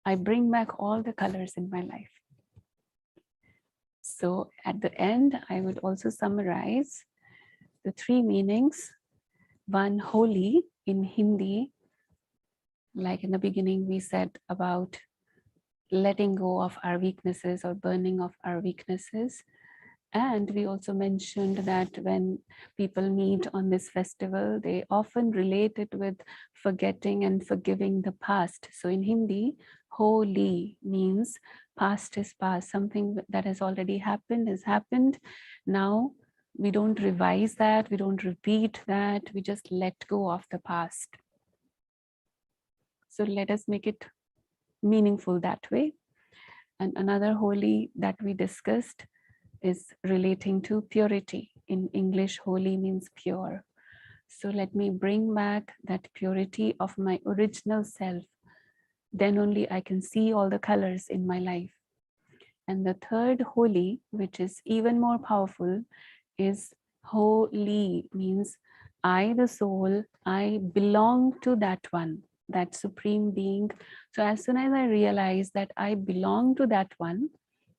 I bring back all the colors in my life. So at the end, I would also summarize the three meanings. One, Holi in Hindi, like in the beginning, we said about letting go of our weaknesses or burning of our weaknesses. And we also mentioned that when people meet on this festival, they often relate it with forgetting and forgiving the past. So in Hindi, Holi means past is past. Something that has already happened has happened. Now we don't revise that, we don't repeat that, we just let go of the past. So let us make it meaningful that way. And another Holi that we discussed is relating to purity. In English, holy means pure. So let me bring back that purity of my original self. Then only I can see all the colors in my life. And the third Holi, which is even more powerful, is holy, means I, the soul, I belong to that one, that supreme being. So as soon as I realize that I belong to that one,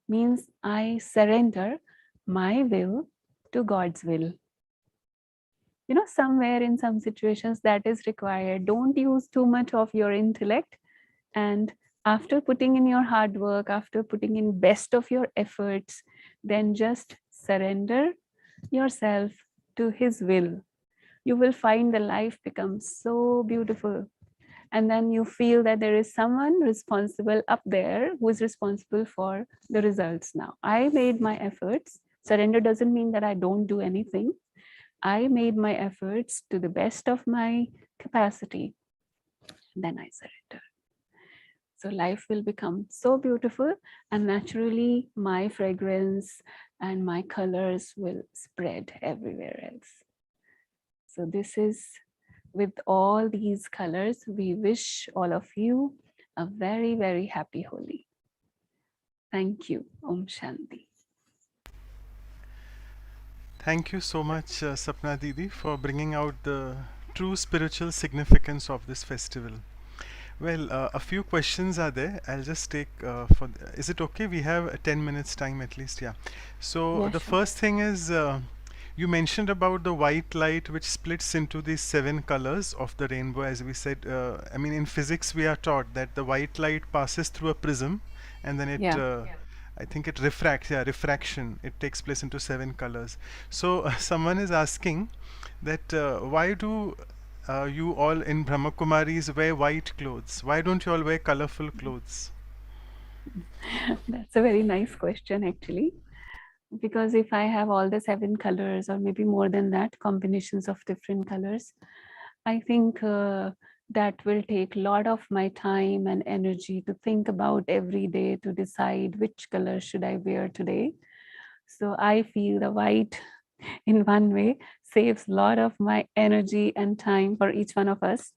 means I surrender my will to God's will. You know, somewhere in some situations that is required. Don't use too much of your intellect. And after putting in your hard work, after putting in best of your efforts, then just surrender yourself to His will. You will find the life becomes so beautiful. And then you feel that there is someone responsible up there who is responsible for the results now. I made my efforts. Surrender doesn't mean that I don't do anything. I made my efforts to the best of my capacity. Then I surrender. So life will become so beautiful, and naturally my fragrance and my colors will spread everywhere else. So this is, with all these colors, we wish all of you a very, very happy Holi. Thank you. Om Shanti. Thank you so much, Sapna Didi, for bringing out the true spiritual significance of this festival. Well, a few questions are there. I'll just take is it okay? We have 10 minutes time at least, yeah. So Yeah, the sure. first thing is you mentioned about the white light which splits into the 7 colors of the rainbow, as we said. I mean, in physics we are taught that the white light passes through a prism and then it Yeah. I think it refracts, yeah, refraction. It takes place into 7 colors. So someone is asking that why do you all in Brahma Kumaris wear white clothes? Why don't you all wear colorful clothes? That's a very nice question, actually. Because if I have all the 7 colors, or maybe more than that, combinations of different colors, I think that will take a lot of my time and energy to think about every day to decide which color should I wear today. So I feel the white in one way saves a lot of my energy and time for each one of us,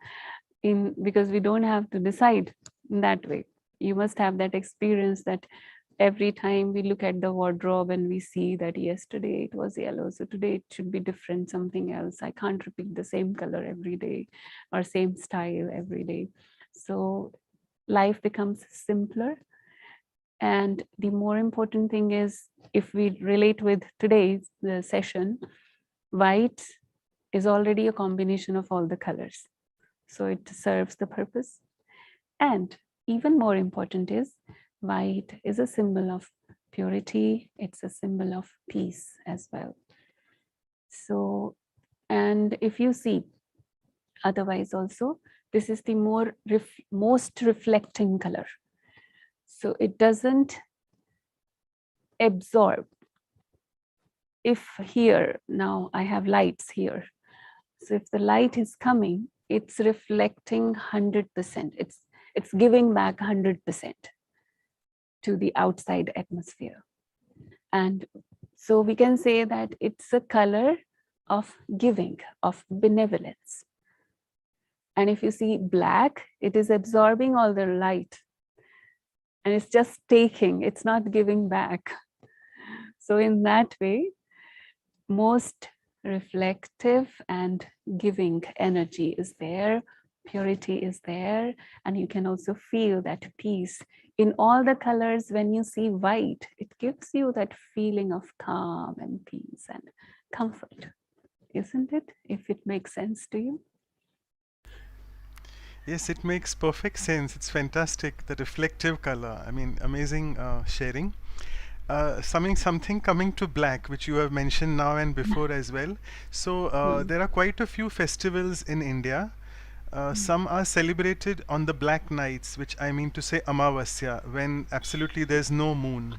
because we don't have to decide in that way. You must have that experience that every time we look at the wardrobe and we see that yesterday it was yellow, so today it should be different, something else. I can't repeat the same color every day or same style every day. So life becomes simpler. And the more important thing is, if we relate with today's session, white is already a combination of all the colors. So it serves the purpose. And even more important is, white is a symbol of purity. It's a symbol of peace as well. So, and if you see, otherwise also, this is the most reflecting color. So it doesn't absorb. If here, now I have lights here. So if the light is coming, it's reflecting 100%. It's giving back 100% to the outside atmosphere. And so we can say that it's a color of giving, of benevolence. And if you see black, it is absorbing all the light and it's just taking, it's not giving back. So in that way, most reflective and giving energy is there, purity is there, and you can also feel that peace. In all the colors, when you see white, it gives you that feeling of calm and peace and comfort, isn't it? If it makes sense to you. Yes, it makes perfect sense. It's fantastic. The reflective color. I mean, amazing sharing. Something coming to black, which you have mentioned now and before as well. So there are quite a few festivals in India. Some are celebrated on the black nights, which I mean to say Amavasya, when absolutely there's no moon.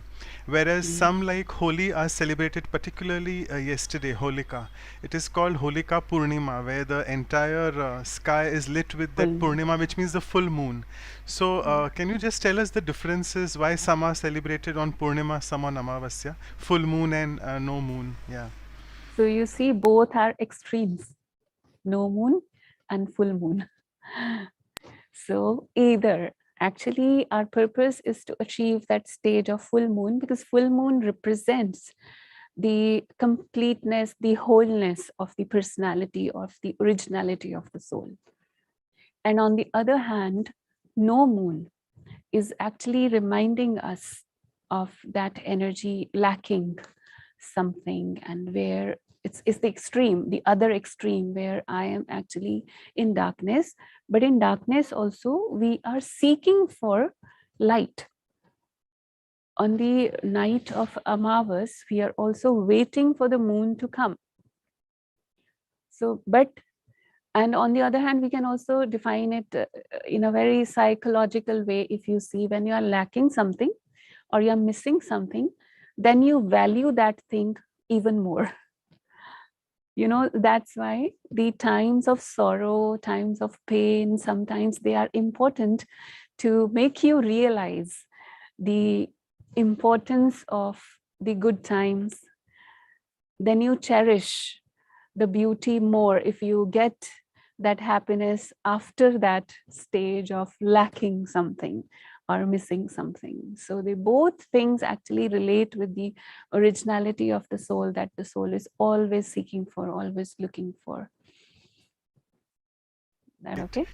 Whereas some like Holi are celebrated particularly yesterday, Holika. It is called Holika Purnima, where the entire sky is lit with that Full. Purnima, which means the full moon. So can you just tell us the differences, why some are celebrated on Purnima, some on Amavasya? Full moon and no moon, yeah. So you see, both are extremes, no moon and full moon. So either, actually our purpose is to achieve that stage of full moon, because full moon represents the completeness, the wholeness of the personality, of the originality of the soul. And on the other hand, no moon is actually reminding us of that energy lacking something, and where it's the extreme, the other extreme, where I am actually in darkness. But in darkness also, we are seeking for light. On the night of Amavas, we are also waiting for the moon to come. So, and on the other hand, we can also define it in a very psychological way. If you see, when you are lacking something or you're missing something, then you value that thing even more. You know, that's why the times of sorrow, times of pain, sometimes they are important to make you realize the importance of the good times. Then you cherish the beauty more if you get that happiness after that stage of lacking something or missing something. So they both things actually relate with the originality of the soul, that the soul is always seeking for, always looking for. That Great. okay?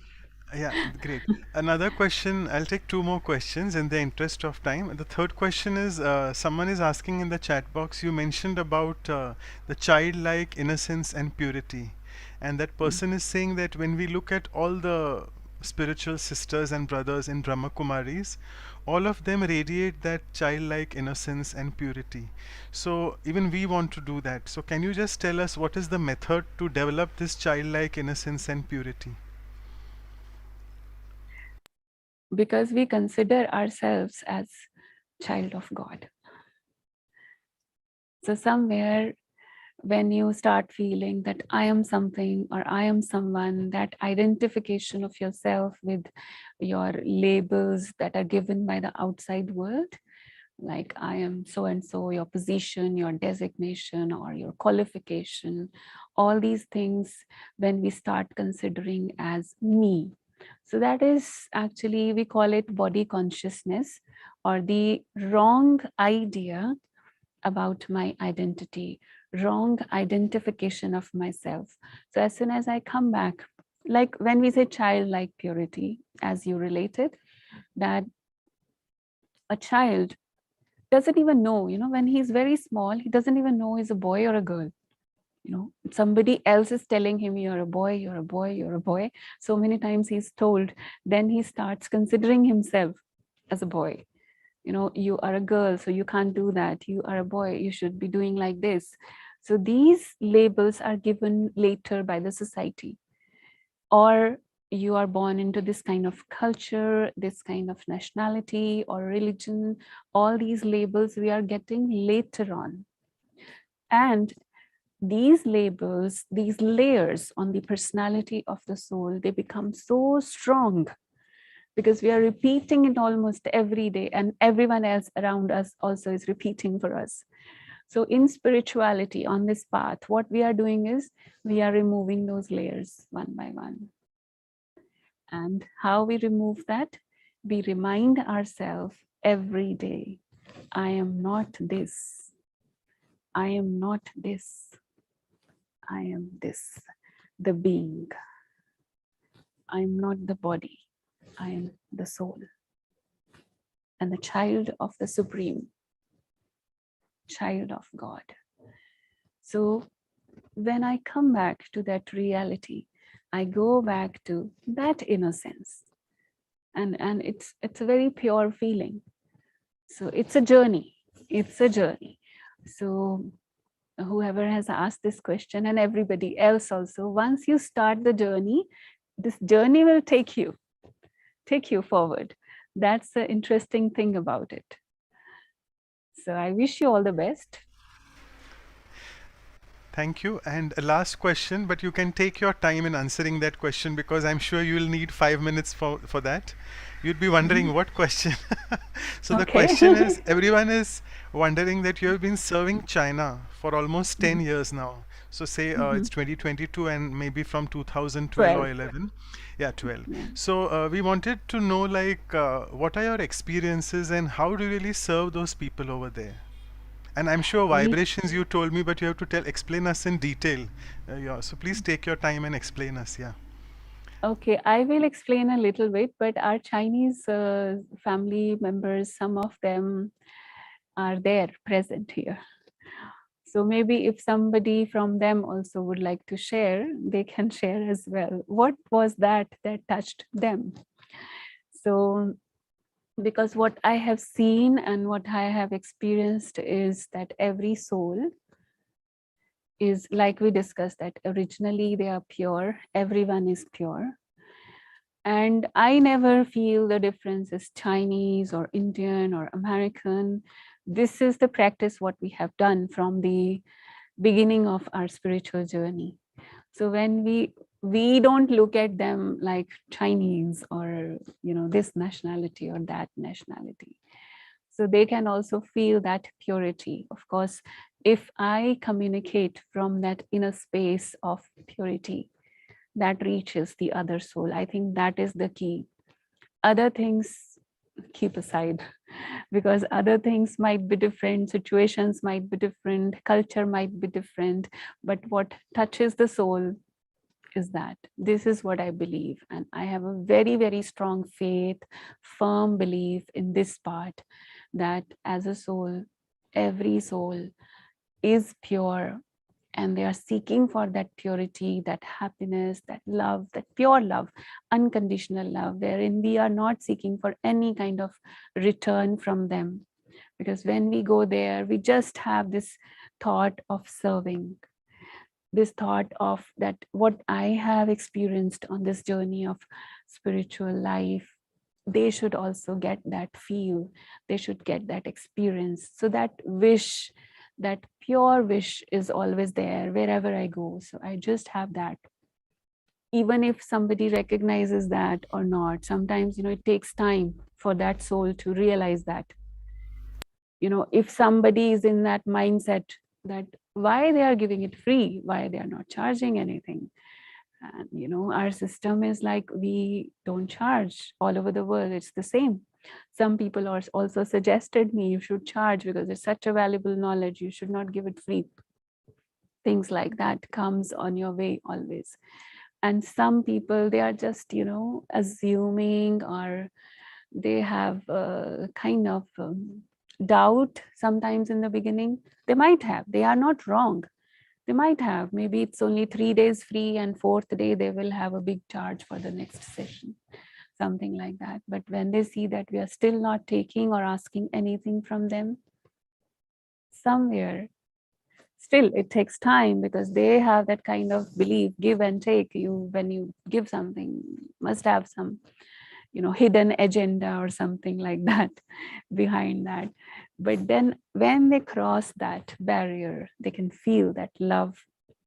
Yeah, great. Another question, I'll take two more questions in the interest of time. The third question is someone is asking in the chat box, you mentioned about the childlike innocence and purity. And that person is saying that when we look at all the spiritual sisters and brothers in Brahma Kumaris, all of them radiate that childlike innocence and purity. So even we want to do that. So can you just tell us what is the method to develop this childlike innocence and purity? Because we consider ourselves as child of God. So somewhere when you start feeling that I am something or I am someone, that identification of yourself with your labels that are given by the outside world, like I am so and so, your position, your designation, or your qualification, all these things, when we start considering as me. So that is actually, we call it body consciousness, or the wrong idea about my identity, wrong identification of myself. So as soon as I come back, like when we say childlike purity, as you related, that a child doesn't even know, you know, when he's very small, he doesn't even know he's a boy or a girl. You know, somebody else is telling him, you're a boy, you're a boy, you're a boy. So many times he's told, then he starts considering himself as a boy. You know, you are a girl, so you can't do that. You are a boy, you should be doing like this. So these labels are given later by the society. Or you are born into this kind of culture, this kind of nationality or religion. All these labels we are getting later on. And these labels, these layers on the personality of the soul, they become so strong because we are repeating it almost every day, and everyone else around us also is repeating for us. So in spirituality, on this path, what we are doing is we are removing those layers one by one. And how we remove that? We remind ourselves every day, I am not this. I am not this. I am this, the being. I am not the body. I am the soul and the child of the Supreme, child of God. So when I come back to that reality, I go back to that innocence. And it's a very pure feeling. So it's a journey. It's a journey. So whoever has asked this question and everybody else also, once you start the journey, this journey will take you forward. That's the interesting thing about it. So I wish you all the best. Thank you. And a last question, but you can take your time in answering that question because I'm sure you will need 5 minutes for that. You'd be wondering what question. So the Okay. question is, everyone is wondering that you have been serving China for almost 10 years now. So say it's 2022 and maybe from 2012 or 12. 11. Yeah, 12. Yeah. So we wanted to know like what are your experiences and how do you really serve those people over there? And I'm sure We vibrations you told me, but you have to explain us in detail. Yeah, so please take your time and explain us. Yeah. Okay, I will explain a little bit, but our Chinese family members, some of them are there present here. So maybe if somebody from them also would like to share, they can share as well. What was that touched them? So because what I have seen and what I have experienced is that every soul is, like we discussed, that originally they are pure, everyone is pure. And I never feel the difference is Chinese or Indian or American. This is the practice what we have done from the beginning of our spiritual journey. So when we don't look at them like Chinese or this nationality or that nationality. So they can also feel that purity. Of course, if I communicate from that inner space of purity, that reaches the other soul. I think that is the key. Other things keep aside, because other things might be different, situations might be different, culture might be different, but what touches the soul is that. This is what I believe, and I have a very, very strong faith, firm belief in this part, that as a soul, every soul is pure, and they are seeking for that purity, that happiness, that love, that pure love, unconditional love, wherein we are not seeking for any kind of return from them. Because when we go there, we just have this thought of serving, this thought of that what I have experienced on this journey of spiritual life, they should also get that feel, they should get that experience. So that wish, that pure wish is always there wherever I go. So I just have that. Even if somebody recognizes that or not, sometimes, it takes time for that soul to realize that. If somebody is in that mindset that why they are giving it free, why they are not charging anything. And our system is like, we don't charge all over the world. It's the same. Some people are also suggested me, you should charge because it's such a valuable knowledge. You should not give it free. Things like that comes on your way always. And some people, they are just, assuming, or they have a kind of doubt sometimes in the beginning. They might have, they are not wrong. They might have, maybe it's only 3 days free and 4th day they will have a big charge for the next session, something like that. But when they see that we are still not taking or asking anything from them, somewhere still it takes time, because they have that kind of belief, give and take. When you give something, must have some hidden agenda or something like that behind that. But then when they cross that barrier, they can feel that love,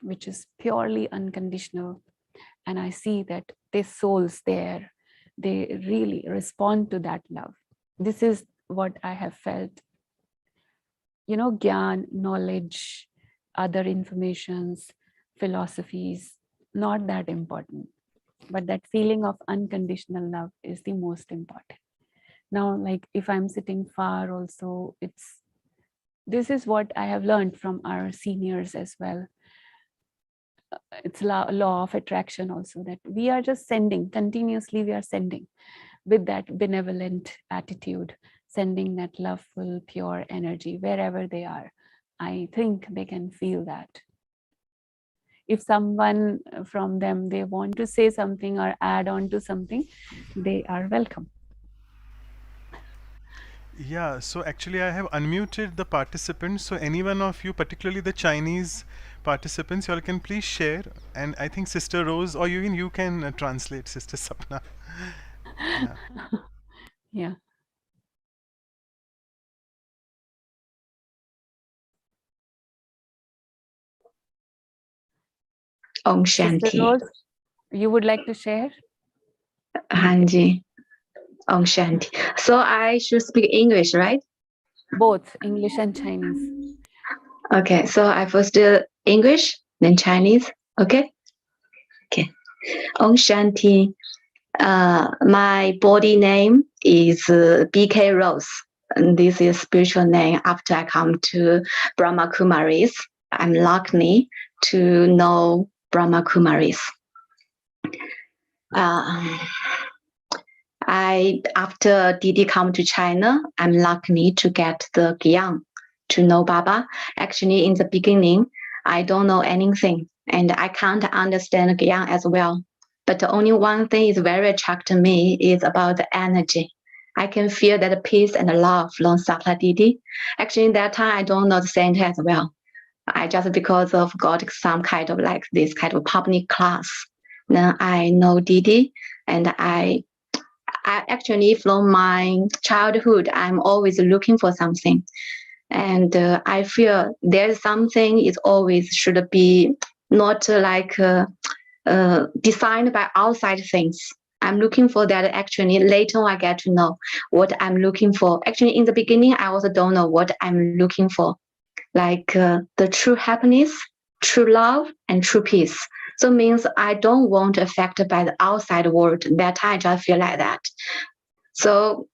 which is purely unconditional. And I see that their souls there, they really respond to that love. This is what I have felt. Gyan, knowledge, other informations, philosophies, not that important. But that feeling of unconditional love is the most important. Now, like if I'm sitting far also, it's This is what I have learned from our seniors as well. It's law of attraction also, that we are just sending, continuously we are sending with that benevolent attitude, sending that loveful, pure energy wherever they are. I think they can feel that. If someone from them, they want to say something or add on to something, they are welcome. Yeah, so actually I have unmuted the participants. So any one of you, particularly the Chinese participants, you all can please share. And I think Sister Rose, or even you can translate, Sister Sapna. Yeah. Yeah. Om Sister Shanti. Rose, you would like to share? Hanji. Om Shanti. So I should speak English, right? Both English and Chinese. Okay, so I first do English, then Chinese. Okay? Okay. Om Shanti. My body name is BK Rose. And this is spiritual name after I come to Brahma Kumaris. I'm lucky to know Brahma Kumaris. After Didi come to China, I'm lucky to get the Gyan to know Baba. Actually, in the beginning, I don't know anything and I can't understand Gyan as well. But the only one thing is very attractive to me is about the energy. I can feel that peace and love from Sapna Didi. Actually, in that time, I don't know the saint as well. I just because of got some kind of like this kind of public class. Then I know Didi, and I actually from my childhood, I'm always looking for something. And I feel there's something is always should be not like designed by outside things. I'm looking for that actually later on I get to know what I'm looking for. Actually, in the beginning, I also don't know what I'm looking for. Like the true happiness, true love, and true peace. So it means I don't want affected by the outside world. That I just feel like that. So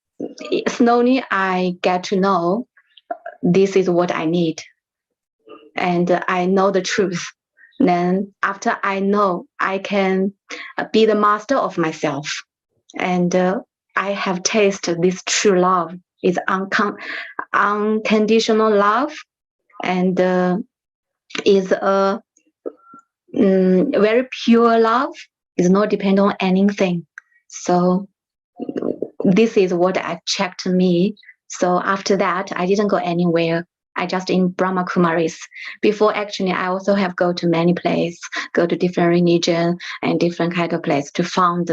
slowly I get to know this is what I need. And I know the truth. Then after I know, I can be the master of myself. And I have tasted this true love. It's unconditional love and is a very pure love. It's not depend on anything. So this is what attracted me. So after that, I didn't go anywhere. I just in Brahma Kumaris. Before actually, I also have go to many places, go to different religion and different kind of place to find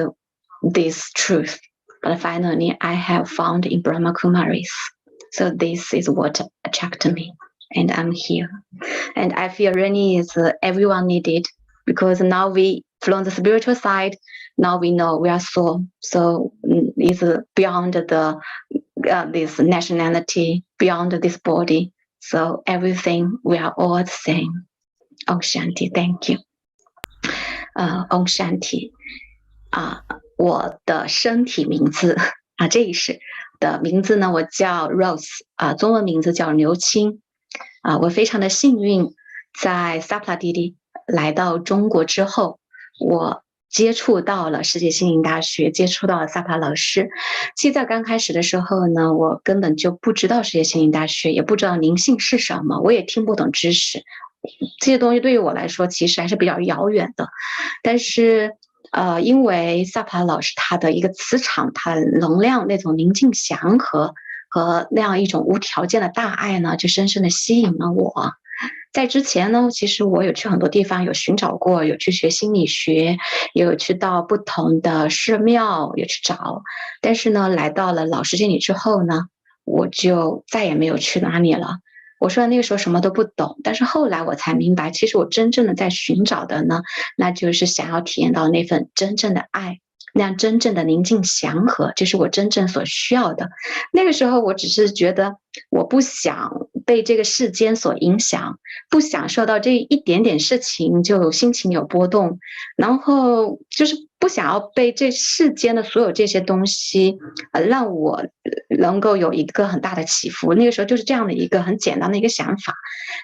this truth. But finally, I have found in Brahma Kumaris. So this is what attracted me, and I'm here. And I feel really is everyone needed because now we from the spiritual side, now we know we are soul. So it's beyond the this nationality, beyond this body. So everything we are all the same. Om Shanti, thank you. Om Shanti. 我的身体名字这一世的名字呢，我叫 Rose 中文名字叫刘青我非常的幸运，在 Sapna Didi 来到中国之后，我接触到了世界心灵大学，接触到了萨帕老师。其实在刚开始的时候呢，我根本就不知道世界心灵大学，也不知道灵性是什么，我也听不懂知识，这些东西对于我来说其实还是比较遥远的。但是因为萨帕老师他的一个磁场，他的能量那种宁静祥和和那样一种无条件的大爱呢，就深深的吸引了我。在之前呢，其实我有去很多地方有寻找过，有去学心理学，也有去到不同的寺庙有去找，但是呢，来到了老师这里之后呢，我就再也没有去哪里了。我说那个时候什么都不懂，但是后来我才明白，其实我真正的在寻找的呢，那就是想要体验到那份真正的爱，那样真正的宁静祥和，这是我真正所需要的。那个时候我只是觉得我不想被这个世间所影响，不想受到这一点点事情就心情有波动，然后就是不想要被这世间的所有这些东西让我能够有一个很大的起伏。那个时候就是这样的一个很简单的一个想法，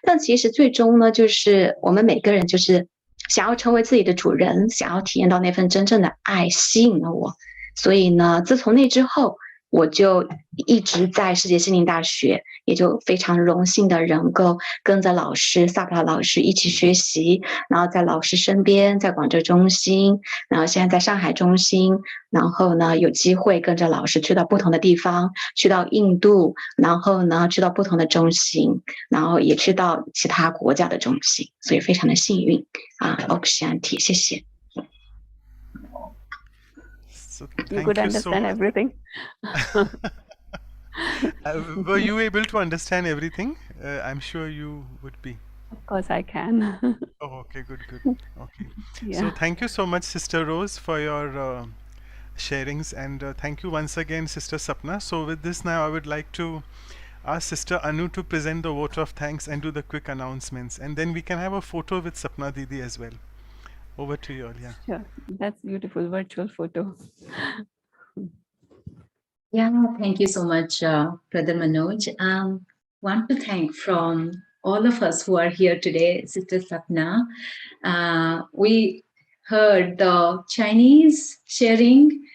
但其实最终呢，就是我们每个人就是想要成为自己的主人，想要体验到那份真正的爱，吸引了我。所以呢，自从那之后，我就一直在世界心灵大学，也就非常荣幸的能够跟着老师萨普拉老师一起学习，然后在老师身边，在广州中心，然后现在在上海中心，然后呢有机会跟着老师去到不同的地方，去到印度，然后呢去到不同的中心，然后也去到其他国家的中心，所以非常的幸运啊，Okshanti，谢谢。So You thank could you so understand much. everything. Were you able to understand everything? I'm sure you would be. Of course, I can. Oh, okay, good, good. Okay. So Yeah. thank you so much, Sister Rose, for your sharings, and thank you once again, Sister Sapna. So with this now, I would like to ask Sister Anu to present the vote of thanks and do the quick announcements, and then we can have a photo with Sapna Didi as well. Over to you all, yeah. Sure. That's beautiful virtual photo. Yeah, thank you so much, Brother Manoj. Want to thank from all of us who are here today, Sister Sapna. We heard the Chinese sharing.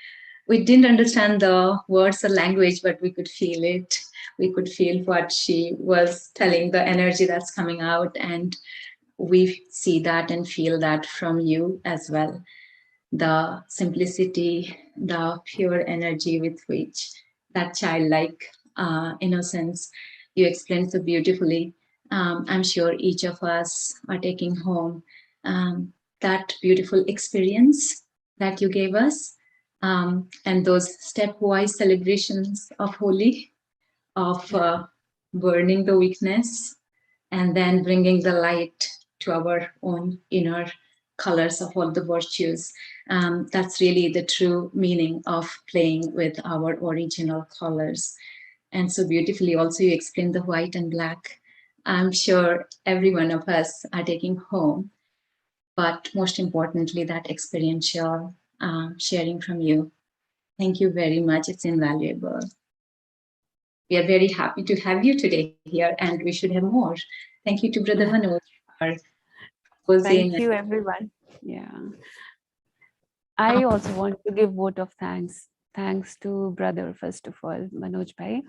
We didn't understand the words or language, but we could feel it. We could feel what she was telling, the energy that's coming out, and we see that and feel that from you as well. The simplicity, the pure energy with which that childlike innocence you explained so beautifully. I'm sure each of us are taking home that beautiful experience that you gave us, and those stepwise celebrations of Holi, of burning the weakness and then bringing the light to our own inner colors of all the virtues. That's really the true meaning of playing with our original colors. And so beautifully also you explained the white and black. I'm sure every one of us are taking home, but most importantly, that experiential sharing from you. Thank you very much. It's invaluable. We are very happy to have you today here, and we should have more. Thank you to Brother Manoj for Thank you, everyone. Yeah. I also want to give vote of thanks. Thanks to brother, first of all, Manoj Bhai,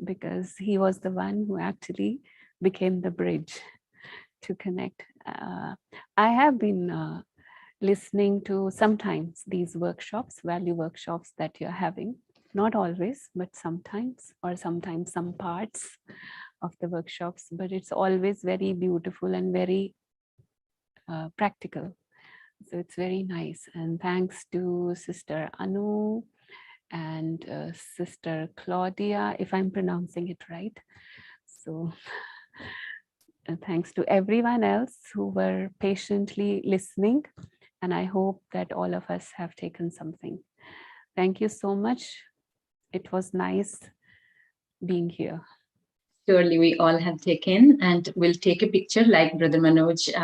because he was the one who actually became the bridge to connect. I have been listening to sometimes these workshops, value workshops that you're having. Not always, but sometimes, or sometimes some parts of the workshops, but it's always very beautiful and very practical. So it's very nice. And thanks to Sister Anu and Sister Claudia, if I'm pronouncing it right. So thanks to everyone else who were patiently listening. And I hope that all of us have taken something. Thank you so much. It was nice being here. Surely we all have taken, and we'll take a picture like Brother Manoj